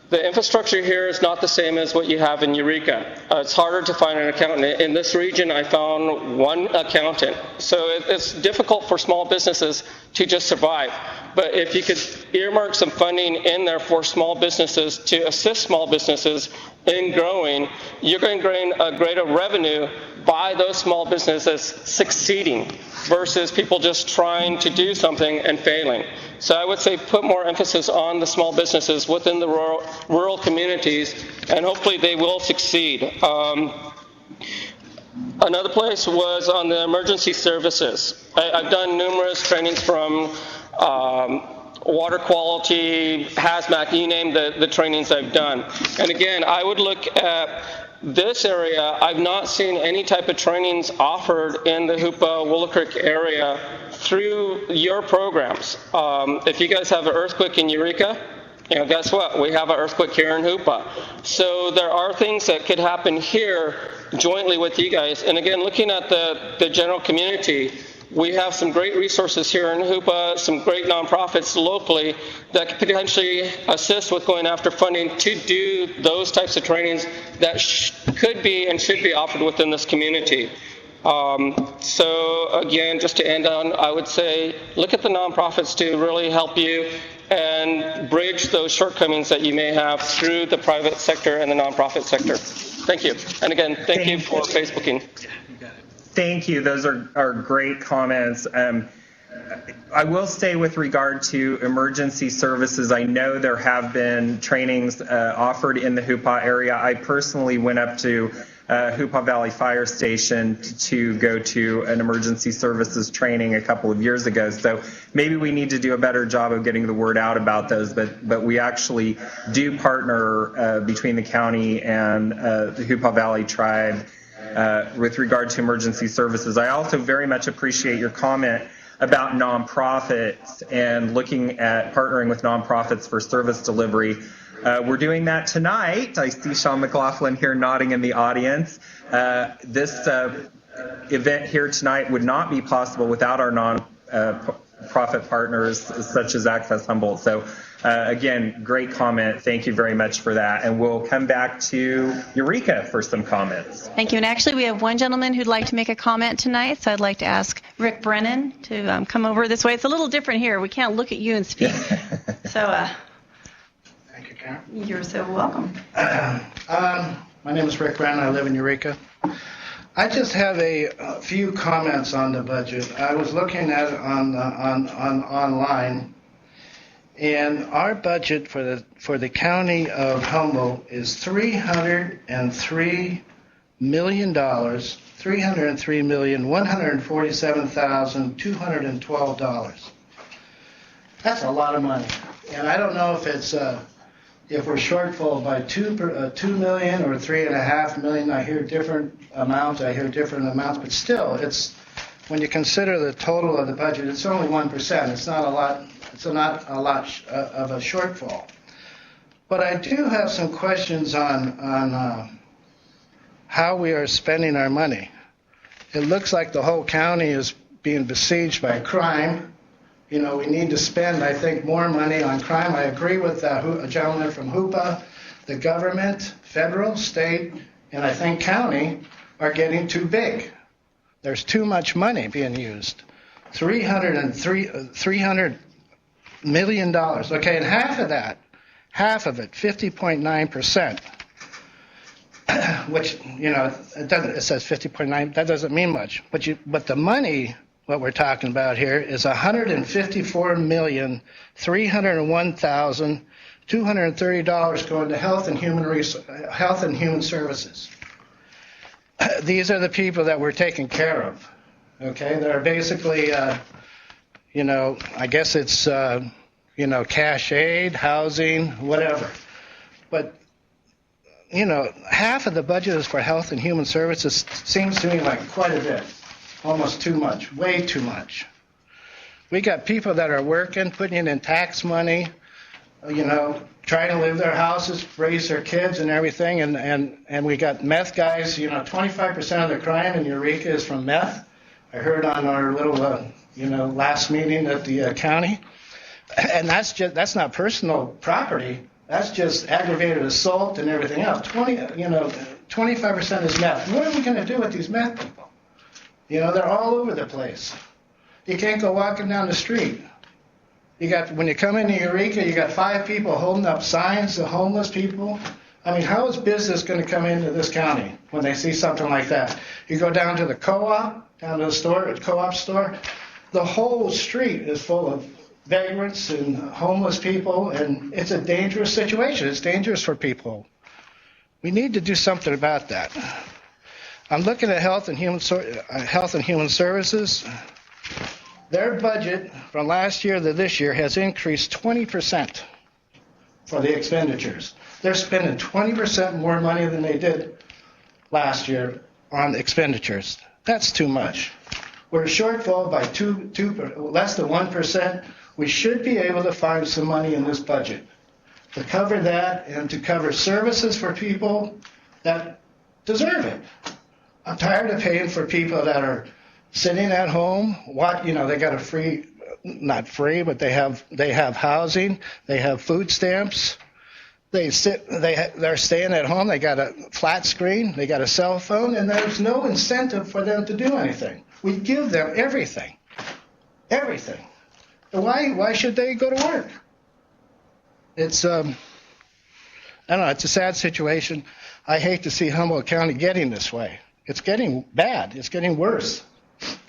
the infrastructure here is not the same as what you have in Eureka. It's harder to find an accountant. In this region, I found one accountant. So it's difficult for small businesses to just survive. But if you could earmark some funding in there for small businesses to assist small businesses in growing, you're going to gain a greater revenue by those small businesses succeeding versus people just trying to do something and failing. So I would say put more emphasis on the small businesses within the rural communities, and hopefully they will succeed. Another place was on the emergency services. I've done numerous trainings from water quality, hazmat, you name the trainings I've done. And again, I would look at this area. I've not seen any type of trainings offered in the Hoopa, Woolacrek area through your programs. If you guys have an earthquake in Eureka, guess what? We have an earthquake here in Hoopa. So there are things that could happen here jointly with you guys. And again, looking at the general community, we have some great resources here in Hoopa, some great nonprofits locally that could potentially assist with going after funding to do those types of trainings that could be and should be offered within this community. So again, just to end on, I would say look at the nonprofits to really help you and bridge those shortcomings that you may have through the private sector and the nonprofit sector. Thank you. And again, thank you for Facebooking. Thank you. Those are great comments. I will say with regard to emergency services, I know there have been trainings offered in the Hoopa area. I personally went up to Hoopa Valley Fire Station to go to an emergency services training a couple of years ago. So maybe we need to do a better job of getting the word out about those. But we actually do partner between the county and the Hoopa Valley Tribe with regard to emergency services. I also very much appreciate your comment about nonprofits and looking at partnering with nonprofits for service delivery. We're doing that tonight. I see Sean McLaughlin here nodding in the audience. This event here tonight would not be possible without our nonprofit partners such as Access Humboldt. So again, great comment. Thank you very much for that. And we'll come back to Eureka for some comments. Thank you. And actually, we have one gentleman who'd like to make a comment tonight. So I'd like to ask Rick Brennan to come over this way. It's a little different here. We can't look at you and speak. So thank you, Karen. You're so welcome. My name is Rick Brennan. I live in Eureka. I just have a few comments on the budget. I was looking at it on online. And our budget for the county of Humboldt is $303 million, $303,147,212. That's a lot of money, and I don't know if it's if we're shortfall by 2 million or 3.5 million. I hear different amounts, but still, it's when you consider the total of the budget, it's only 1%. It's not a lot. It's not a lot of a shortfall. But I do have some questions on how we are spending our money. It looks like the whole county is being besieged by crime. We need to spend, I think, more money on crime. I agree with a gentleman from Hoopa. The government, federal, state, and I think county are getting too big. There's too much money being used. $300 million. Okay, and half of it, 50.9%, which, it says 50.9, that doesn't mean much. But the money, what we're talking about here, is $154,301,230 going to health and human services. These are the people that we're taking care of. Okay, they're basically, I guess it's, cash aid, housing, whatever. But, half of the budget is for health and human services. Seems to me like quite a bit, almost too much, way too much. We got people that are working, putting in tax money, trying to live their houses, raise their kids and everything, and we got meth guys, 25% of the crime in Eureka is from meth. I heard on our little, last meeting at the county. And that's not personal property. That's just aggravated assault and everything else. 25% is meth. What are we going to do with these meth people? They're all over the place. You can't go walking down the street. When you come into Eureka, you got 5 people holding up signs, the homeless people. I mean, how is business going to come into this county when they see something like that? You go down to the co-op, down to the store, co-op store, the whole street is full of vagrants and homeless people, and it's a dangerous situation. It's dangerous for people. We need to do something about that. I'm looking at Health and Human Services. Their budget from last year to this year has increased 20% for the expenditures. They're spending 20% more money than they did last year on expenditures. That's too much. We're a shortfall by less than 1%. We should be able to find some money in this budget to cover that and to cover services for people that deserve it. I'm tired of paying for people that are sitting at home. They got not free, but they have housing, they have food stamps. They're staying at home. They got a flat screen, they got a cell phone, and there's no incentive for them to do anything. We give them everything. Why should they go to work? It's I don't know. It's a sad situation. I hate to see Humboldt County getting this way. It's getting bad. It's getting worse.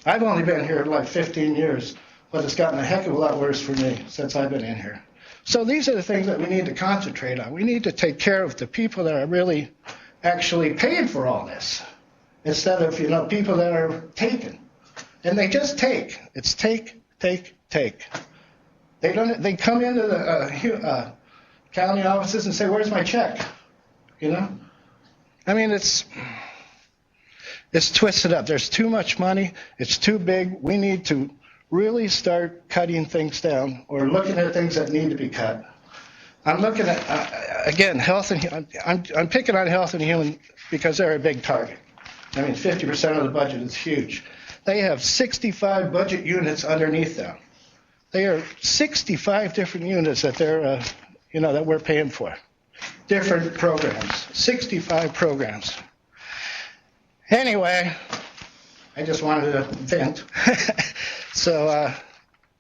I've only been here like 15 years, but it's gotten a heck of a lot worse for me since I've been in here. So these are the things that we need to concentrate on. We need to take care of the people that are really actually paying for all this, instead of people that are taking. And they just take. It's take. They don't. They come into the county offices and say, "Where's my check?" I mean, it's twisted up. There's too much money. It's too big. We need to really start cutting things down or looking at things that need to be cut. I'm looking at again health and I'm picking on Health and Human because they're a big target. I mean, 50% of the budget is huge. They have 65 budget units underneath them. They are 65 different units that they're, that we're paying for. Different programs, 65 programs. Anyway, I just wanted to vent. So,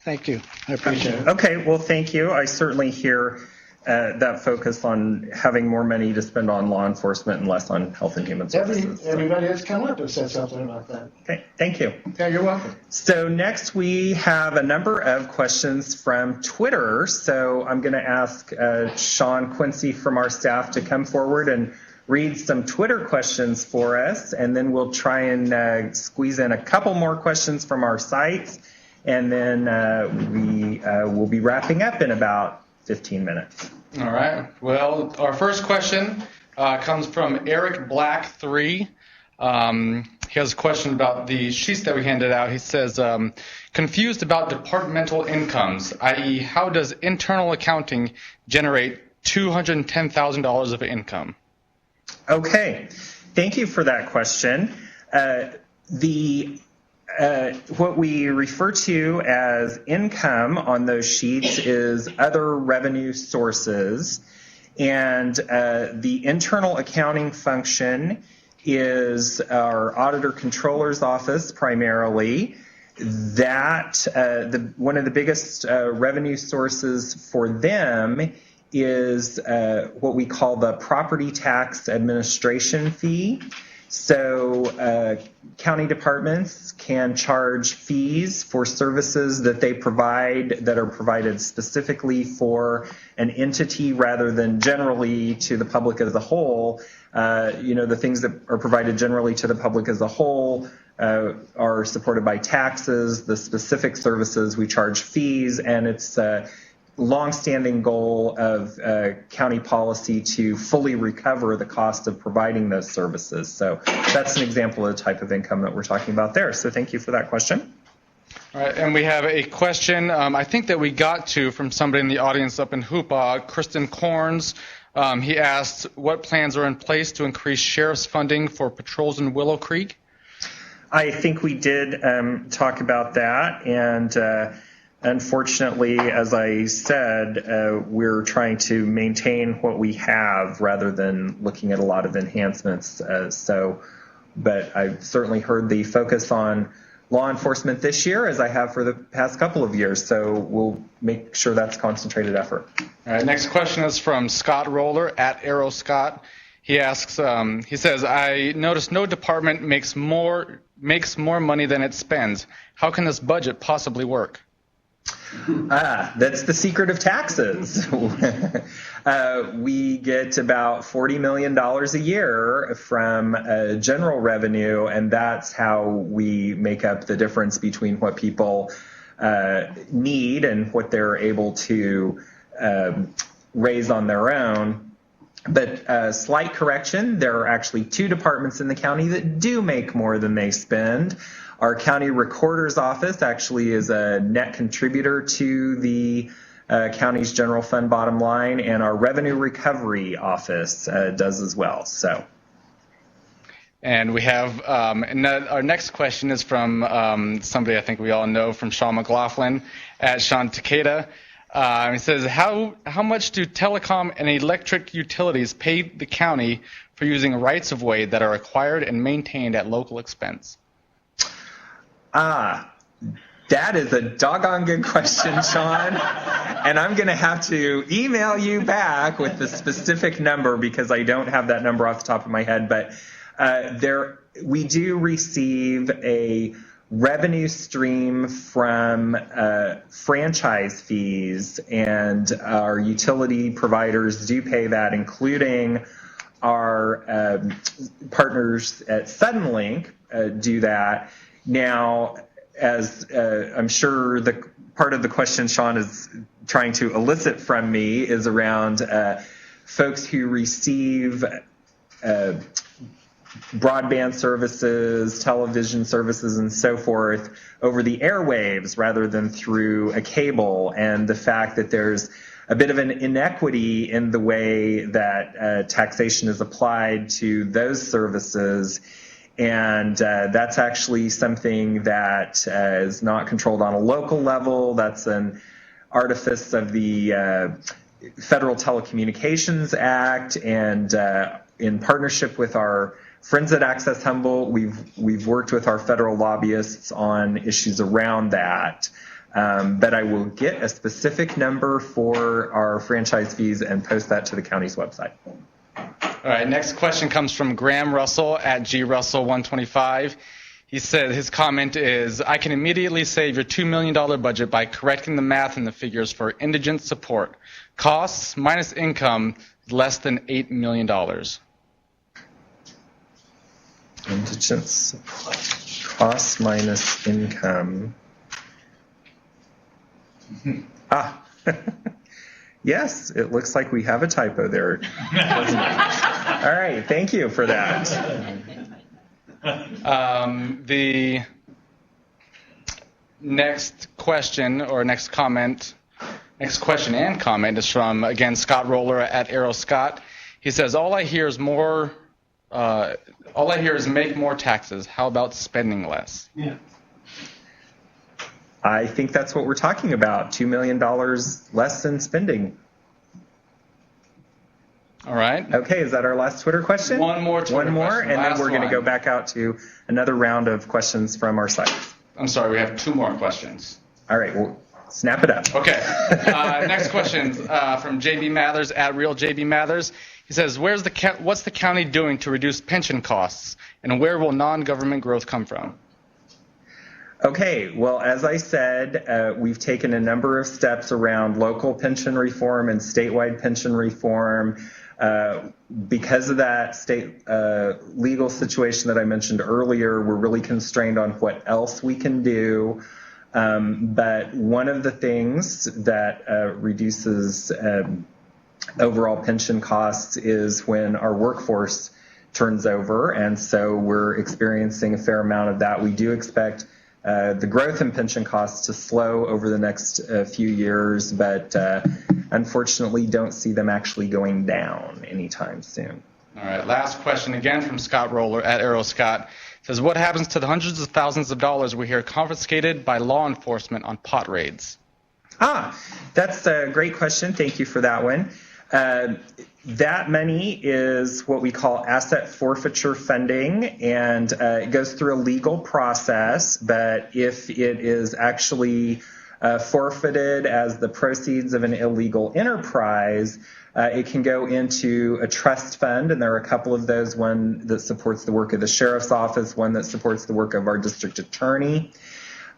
thank you. I appreciate it. Okay, well, thank you. I certainly hear that focus on having more money to spend on law enforcement and less on health and human services. Everybody has come up and said something about that. Okay, thank you. Yeah, you're welcome. So next we have a number of questions from Twitter. So I'm going to ask Sean Quincy from our staff to come forward and read some Twitter questions for us, and then we'll try and squeeze in a couple more questions from our sites, and then we will be wrapping up in about 15 minutes. All right. Well, our first question comes from Eric Black 3. He has a question about the sheets that we handed out. He says, confused about departmental incomes, i.e., how does internal accounting generate $210,000 of income? Okay. Thank you for that question. What we refer to as income on those sheets is other revenue sources, and the internal accounting function is our auditor controller's office primarily. That one of the biggest revenue sources for them is what we call the property tax administration fee. So county departments can charge fees for services that they provide that are provided specifically for an entity rather than generally to the public as a whole. The things that are provided generally to the public as a whole are supported by taxes. The specific services we charge fees, and it's longstanding goal of county policy to fully recover the cost of providing those services. So that's an example of the type of income that we're talking about there. So thank you for that question. All right, and we have a question I think that we got to from somebody in the audience up in Hoopa, Kristen Corns. He asked what plans are in place to increase sheriff's funding for patrols in Willow Creek. I think we did talk about that, and unfortunately, as I said, we're trying to maintain what we have rather than looking at a lot of enhancements. But I've certainly heard the focus on law enforcement this year, as I have for the past couple of years. So we'll make sure that's concentrated effort. All right, next question is from Scott Roller at Arrow Scott. He asks, he says, I noticed no department makes more money than it spends. How can this budget possibly work? That's the secret of taxes. We get about $40 million a year from general revenue, and that's how we make up the difference between what people need and what they're able to raise on their own. But slight correction, there are actually 2 departments in the county that do make more than they spend. Our county recorder's office actually is a net contributor to the county's general fund bottom line, and our revenue recovery office does as well. So, and we have our next question is from somebody I think we all know, from Sean McLaughlin at Sean Takeda. He says, how much do telecom and electric utilities pay the county for using rights of way that are acquired and maintained at local expense? That is a doggone good question, Sean. And I'm going to have to email you back with the specific number because I don't have that number off the top of my head. But we do receive a revenue stream from franchise fees, and our utility providers do pay that, including our partners at Suddenlink do that. Now, as I'm sure the part of the question Sean is trying to elicit from me is around folks who receive broadband services, television services, and so forth over the airwaves rather than through a cable, and the fact that there's a bit of an inequity in the way that taxation is applied to those services. And that's actually something that is not controlled on a local level. That's an artifice of the Federal Telecommunications Act, and in partnership with our friends at Access Humboldt, we've worked with our federal lobbyists on issues around that. But I will get a specific number for our franchise fees and post that to the county's website. All right, next question comes from Graham Russell at GRussell125. He said his comment is, I can immediately save your $2 million budget by correcting the math and the figures for indigent support. Costs minus income, less than $8 million. Indigent support. Costs minus income. Yes, it looks like we have a typo there. All right, thank you for that. The next question and comment is from, again, Scott Roller at Arrow Scott. He says, all I hear is make more taxes. How about spending less? Yeah. I think that's what we're talking about, $2 million less than spending. All right. Okay, is that our last Twitter question? One more Twitter question. And then we're going to go back out to another round of questions from our site. I'm sorry, we have 2 more questions. All right, well, snap it up. Okay. Next question from JB Mathers at Real JB Mathers. He says, what's the county doing to reduce pension costs, and where will non-government growth come from? Okay, well, as I said, we've taken a number of steps around local pension reform and statewide pension reform. Because of that state legal situation that I mentioned earlier, we're really constrained on what else we can do. But one of the things that reduces overall pension costs is when our workforce turns over, and so we're experiencing a fair amount of that. We do expect the growth in pension costs to slow over the next few years, but unfortunately don't see them actually going down anytime soon. All right, last question again from Scott Roller at Arrow Scott. It says, what happens to the hundreds of thousands of dollars we hear confiscated by law enforcement on pot raids? That's a great question. Thank you for that one. That money is what we call asset forfeiture funding, and it goes through a legal process, but if it is actually forfeited as the proceeds of an illegal enterprise, it can go into a trust fund, and there are a couple of those, one that supports the work of the sheriff's office, one that supports the work of our district attorney.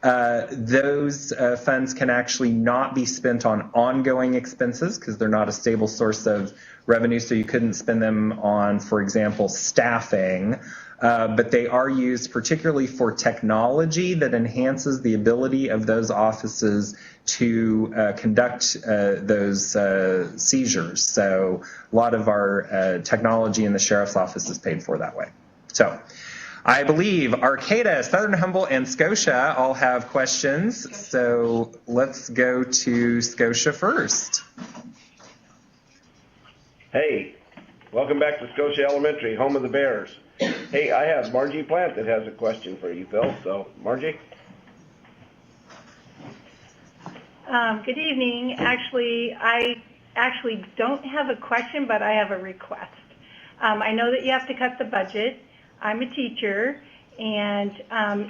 Those funds can actually not be spent on ongoing expenses because they're not a stable source of revenue, so you couldn't spend them on, for example, staffing. But they are used particularly for technology that enhances the ability of those offices to conduct those seizures. So a lot of our technology in the sheriff's office is paid for that way. So I believe Arcata, Southern Humboldt, and Scotia all have questions. So let's go to Scotia first. Hey, welcome back to Scotia Elementary, home of the Bears. Hey, I have Margie Plant that has a question for you, Phil. So, Margie? Good evening. I actually don't have a question, but I have a request. I know that you have to cut the budget. I'm a teacher, and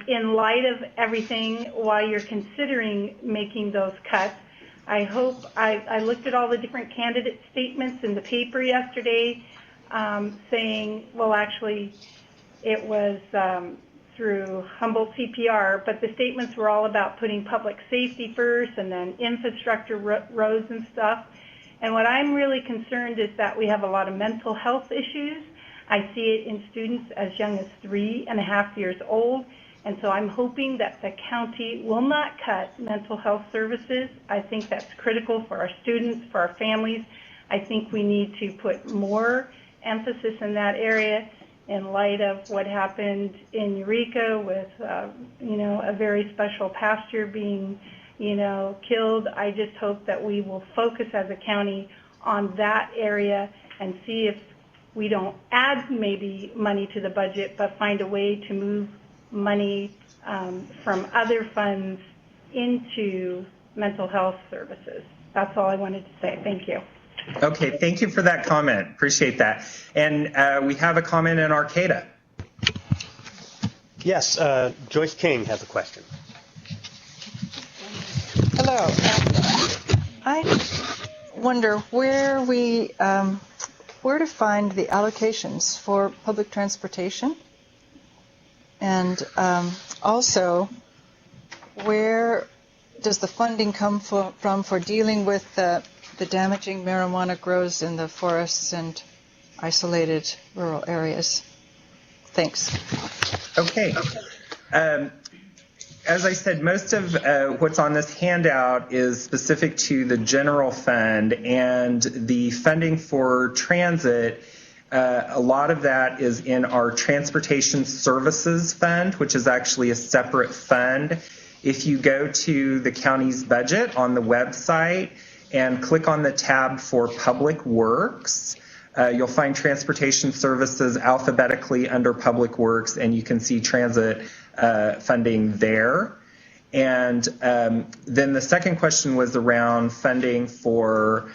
in light of everything, while you're considering making those cuts, I hope I looked at all the different candidate statements in the paper yesterday, saying, well, actually, it was through Humboldt CPR, but the statements were all about putting public safety first and then infrastructure, roads and stuff. And what I'm really concerned is that we have a lot of mental health issues. I see it in students as young as 3.5 years old. And so I'm hoping that the county will not cut mental health services. I think that's critical for our students, for our families. I think we need to put more emphasis in that area in light of what happened in Eureka with, a very special pastor being, killed. I just hope that we will focus as a county on that area and see if we don't add maybe money to the budget, but find a way to move money from other funds into mental health services. That's all I wanted to say. Thank you. Okay, thank you for that comment. Appreciate that. And we have a comment in Arcata. Yes, Joyce King has a question. Hello. I wonder where to find the allocations for public transportation, and also where does the funding come from for dealing with the damaging marijuana grows in the forests and isolated rural areas? Thanks. Okay. As I said, most of what's on this handout is specific to the general fund, and the funding for transit, a lot of that is in our Transportation Services Fund, which is actually a separate fund. If you go to the county's budget on the website and click on the tab for Public Works, you'll find transportation services alphabetically under Public Works, and you can see transit funding there. And then the second question was around funding for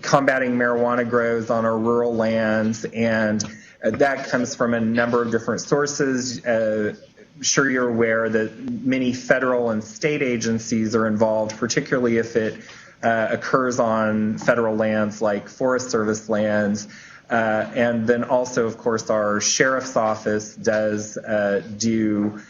combating marijuana grows on our rural lands, and that comes from a number of different sources. Sure, you're aware that many federal and state agencies are involved, particularly if it occurs on federal lands like Forest Service lands. And then also, of course, our sheriff's office does do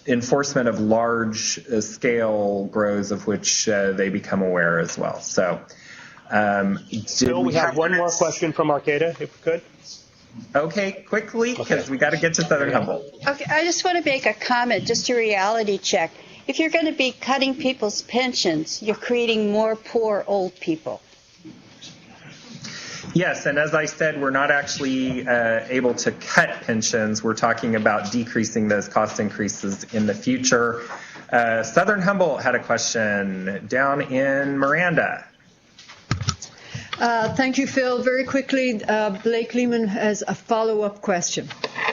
enforcement of large-scale grows of which they become aware as well. So, Bill, we have one more question from Arcata, if we could. Okay, quickly, because we got to get to Southern Humboldt. Okay, I just want to make a comment, just a reality check. If you're going to be cutting people's pensions, you're creating more poor old people. Yes, and as I said, we're not actually able to cut pensions. We're talking about decreasing those cost increases in the future. Southern Humboldt had a question down in Miranda. Thank you, Phil. Very quickly, Blake Lehman has a follow-up question.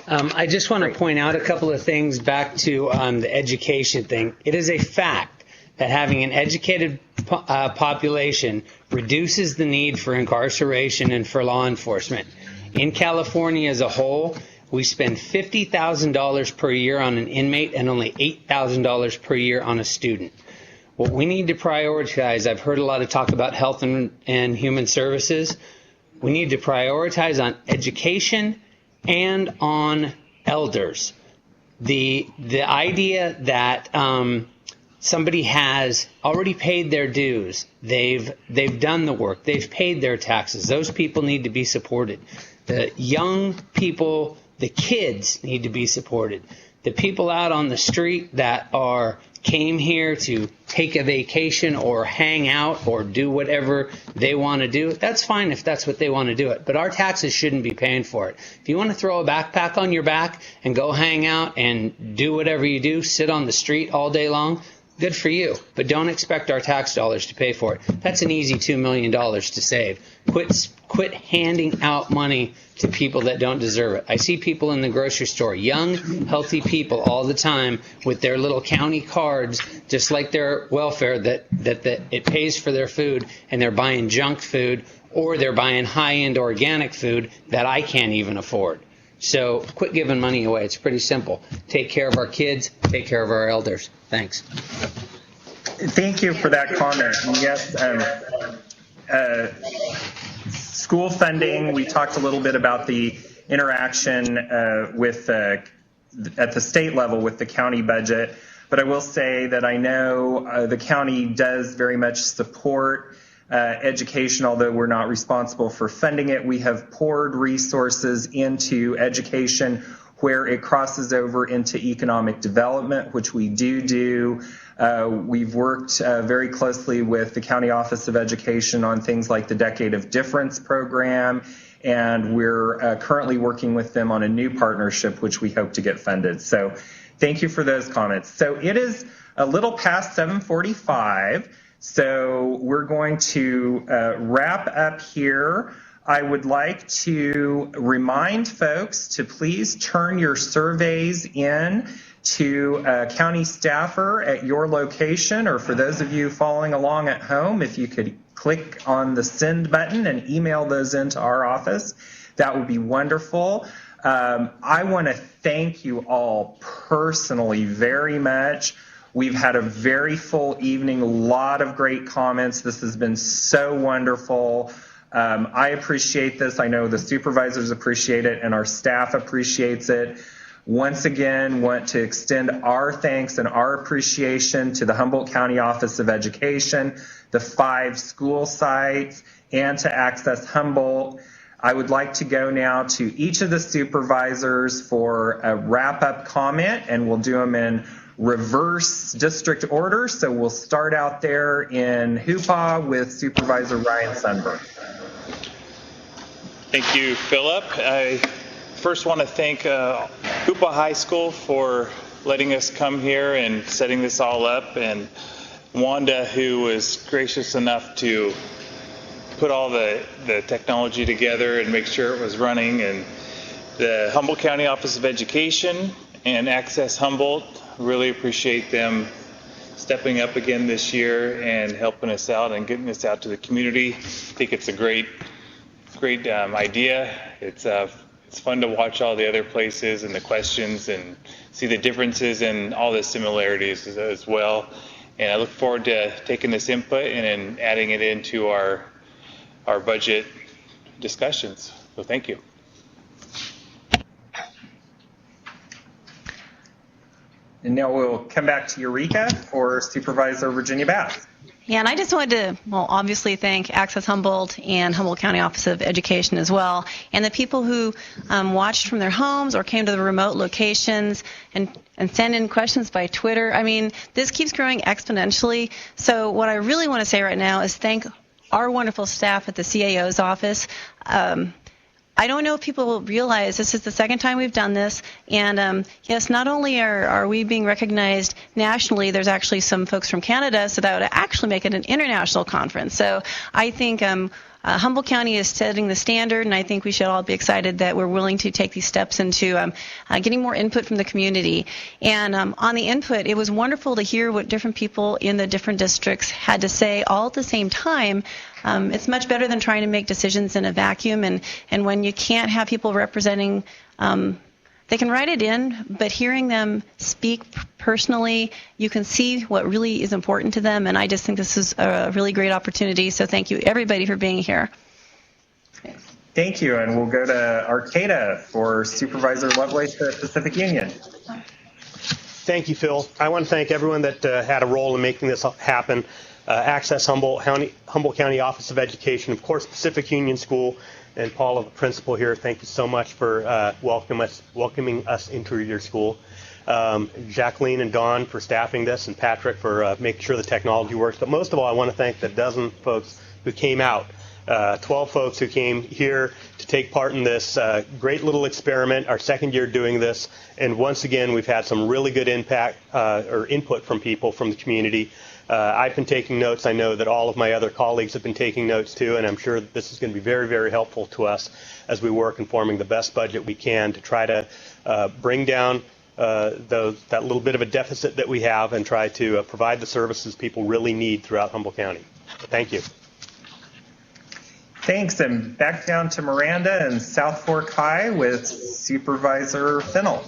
I just want to point out a couple of things back to the education thing. It is a fact that having an educated population reduces the need for incarceration and for law enforcement. In California as a whole, we spend $50,000 per year on an inmate and only $8,000 per year on a student. What we need to prioritize, I've heard a lot of talk about health and human services. We need to prioritize on education and on elders. The idea that somebody has already paid their dues, they've done the work, they've paid their taxes, those people need to be supported. The young people, the kids need to be supported. The people out on the street that came here to take a vacation or hang out or do whatever they want to do, that's fine if that's what they want to do it. But our taxes shouldn't be paying for it. If you want to throw a backpack on your back and go hang out and do whatever you do, sit on the street all day long, good for you. But don't expect our tax dollars to pay for it. That's an easy $2 million to save. Quit handing out money to people that don't deserve it. I see people in the grocery store, young, healthy people all the time with their little county cards, just like their welfare, that it pays for their food, and they're buying junk food or they're buying high-end organic food that I can't even afford. So quit giving money away. It's pretty simple. Take care of our kids, take care of our elders. Thanks. Thank you for that comment. Yes, school funding, we talked a little bit about the interaction with at the state level with the county budget, but I will say that I know the county does very much support education, although we're not responsible for funding it. We have poured resources into education where it crosses over into economic development, which we do. We've worked very closely with the County Office of Education on things like the Decade of Difference program, and we're currently working with them on a new partnership, which we hope to get funded. So thank you for those comments. So it is a little past 7:45. So we're going to wrap up here. I would like to remind folks to please turn your surveys in to a county staffer at your location, or for those of you following along at home, if you could click on the send button and email those into our office, that would be wonderful. I want to thank you all personally very much. We've had a very full evening, a lot of great comments. This has been so wonderful. I appreciate this. I know the supervisors appreciate it and our staff appreciates it. Once again, want to extend our thanks and our appreciation to the Humboldt County Office of Education, the 5 school sites, and to Access Humboldt. I would like to go now to each of the supervisors for a wrap-up comment, and we'll do them in reverse district order. So we'll start out there in Hoopa with Supervisor Ryan Sunberg. Thank you, Philip. I first want to thank Hoopa High School for letting us come here and setting this all up, and Wanda, who was gracious enough to put all the technology together and make sure it was running, and the Humboldt County Office of Education and Access Humboldt. Really appreciate them stepping up again this year and helping us out and getting us out to the community. I think it's a great idea. It's fun to watch all the other places and the questions and see the differences and all the similarities as well. And I look forward to taking this input and adding it into our budget discussions. So thank you. And now we'll come back to Eureka for Supervisor Virginia Bass. Yeah, and I just wanted to, obviously thank Access Humboldt and Humboldt County Office of Education as well, and the people who watched from their homes or came to the remote locations and send in questions by Twitter. I mean, this keeps growing exponentially. So what I really want to say right now is thank our wonderful staff at the CAO's office. I don't know if people will realize this is the second time we've done this, and yes, not only are we being recognized nationally, there's actually some folks from Canada, so that would actually make it an international conference. So I think Humboldt County is setting the standard, and I think we should all be excited that we're willing to take these steps into getting more input from the community. And on the input, it was wonderful to hear what different people in the different districts had to say all at the same time. It's much better than trying to make decisions in a vacuum, and when you can't have people representing, they can write it in, but hearing them speak personally, you can see what really is important to them, and I just think this is a really great opportunity, so thank you everybody for being here. Thank you, and we'll go to Arcata for Supervisor Lovelace at Pacific Union. Thank you, Phil. I want to thank everyone that had a role in making this happen. Access Humboldt County Office of Education, of course, Pacific Union School, and Paula, the principal here, thank you so much for welcoming us into your school. Jacqueline and Dawn for staffing this, and Patrick for making sure the technology works. But most of all, I want to thank the dozen folks who came out, 12 folks who came here to take part in this great little experiment, our second year doing this. And once again, we've had some really good impact or input from people from the community. I've been taking notes. I know that all of my other colleagues have been taking notes too, and I'm sure that this is going to be very, very helpful to us as we work in forming the best budget we can to try to bring down that little bit of a deficit that we have and try to provide the services people really need throughout Humboldt County. Thank you. Thanks, and back down to Miranda and South Fork High with Supervisor Fennell.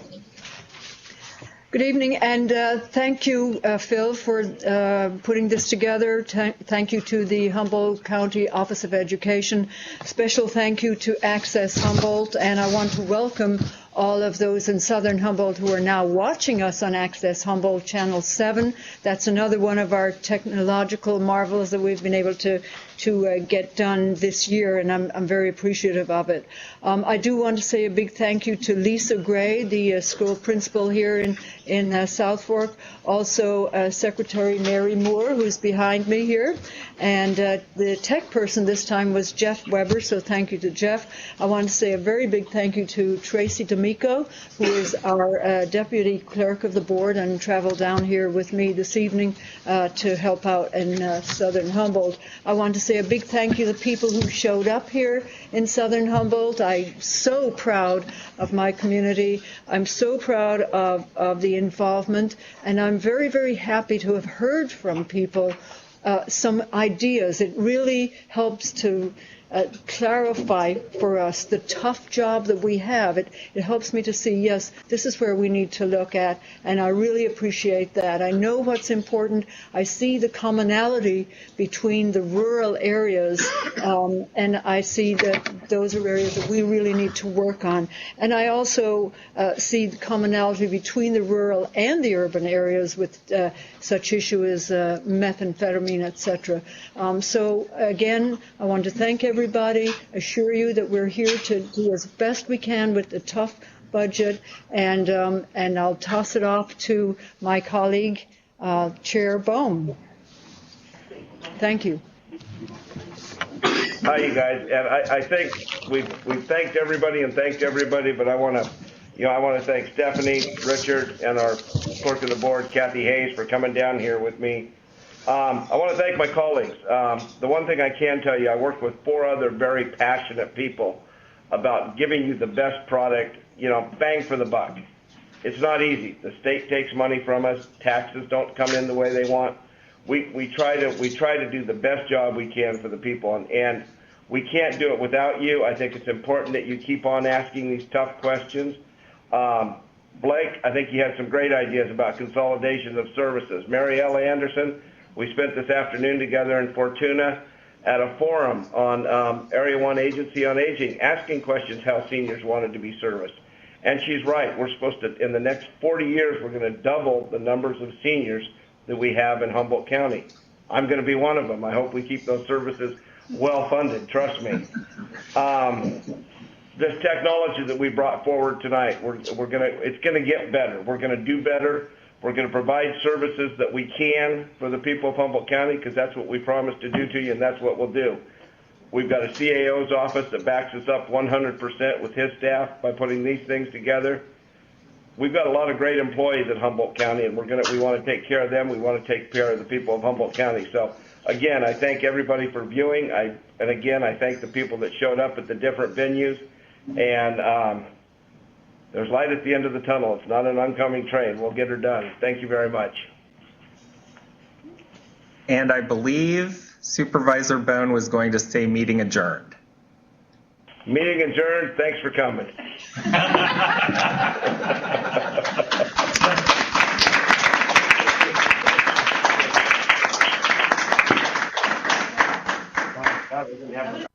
Good evening, and thank you, Phil, for putting this together. Thank you to the Humboldt County Office of Education. Special thank you to Access Humboldt, and I want to welcome all of those in Southern Humboldt who are now watching us on Access Humboldt Channel 7. That's another one of our technological marvels that we've been able to get done this year, and I'm very appreciative of it. I do want to say a big thank you to Lisa Gray, the school principal here in South Fork, also Secretary Mary Moore, who's behind me here, and the tech person this time was Jeff Weber, so thank you to Jeff. I want to say a very big thank you to Tracy D'Amico, who is our Deputy Clerk of the Board and traveled down here with me this evening to help out in Southern Humboldt. I want to say a big thank you to the people who showed up here in Southern Humboldt. I'm so proud of my community. I'm so proud of the involvement, and I'm very, very happy to have heard from people some ideas. It really helps to clarify for us the tough job that we have. It helps me to see, yes, this is where we need to look at, and I really appreciate that. I know what's important. I see the commonality between the rural areas, and I see that those are areas that we really need to work on. And I also see the commonality between the rural and the urban areas with such issues as methamphetamine, etc. So again, I want to thank everybody, assure you that we're here to do as best we can with the tough budget, and I'll toss it off to my colleague, Chair Bohm. Thank you. Hi, you guys. And I think we've thanked everybody, but I want to thank Stephanie, Richard, and our clerk of the board, Kathy Hayes, for coming down here with me. I want to thank my colleagues. The one thing I can tell you, I worked with 4 other very passionate people about giving you the best product, bang for the buck. It's not easy. The state takes money from us. Taxes don't come in the way they want. We try to do the best job we can for the people, and we can't do it without you. I think it's important that you keep on asking these tough questions. Blake, I think you had some great ideas about consolidation of services. Mariella Anderson, we spent this afternoon together in Fortuna at a forum on Area 1 Agency on Aging, asking questions how seniors wanted to be serviced. And she's right. We're supposed to, in the next 40 years, we're going to double the numbers of seniors that we have in Humboldt County. I'm going to be one of them. I hope we keep those services well funded. Trust me. This technology that we brought forward tonight, it's going to get better. We're going to do better. We're going to provide services that we can for the people of Humboldt County, because that's what we promised to do to you, and that's what we'll do. We've got a CAO's office that backs us up 100% with his staff by putting these things together. We've got a lot of great employees at Humboldt County, and we want to take care of them. We want to take care of the people of Humboldt County. So again, I thank everybody for viewing. And again, I thank the people that showed up at the different venues. And there's light at the end of the tunnel. It's not an oncoming train. We'll get her done. Thank you very much. And I believe Supervisor Bone was going to say meeting adjourned. Meeting adjourned. Thanks for coming. God, we didn't have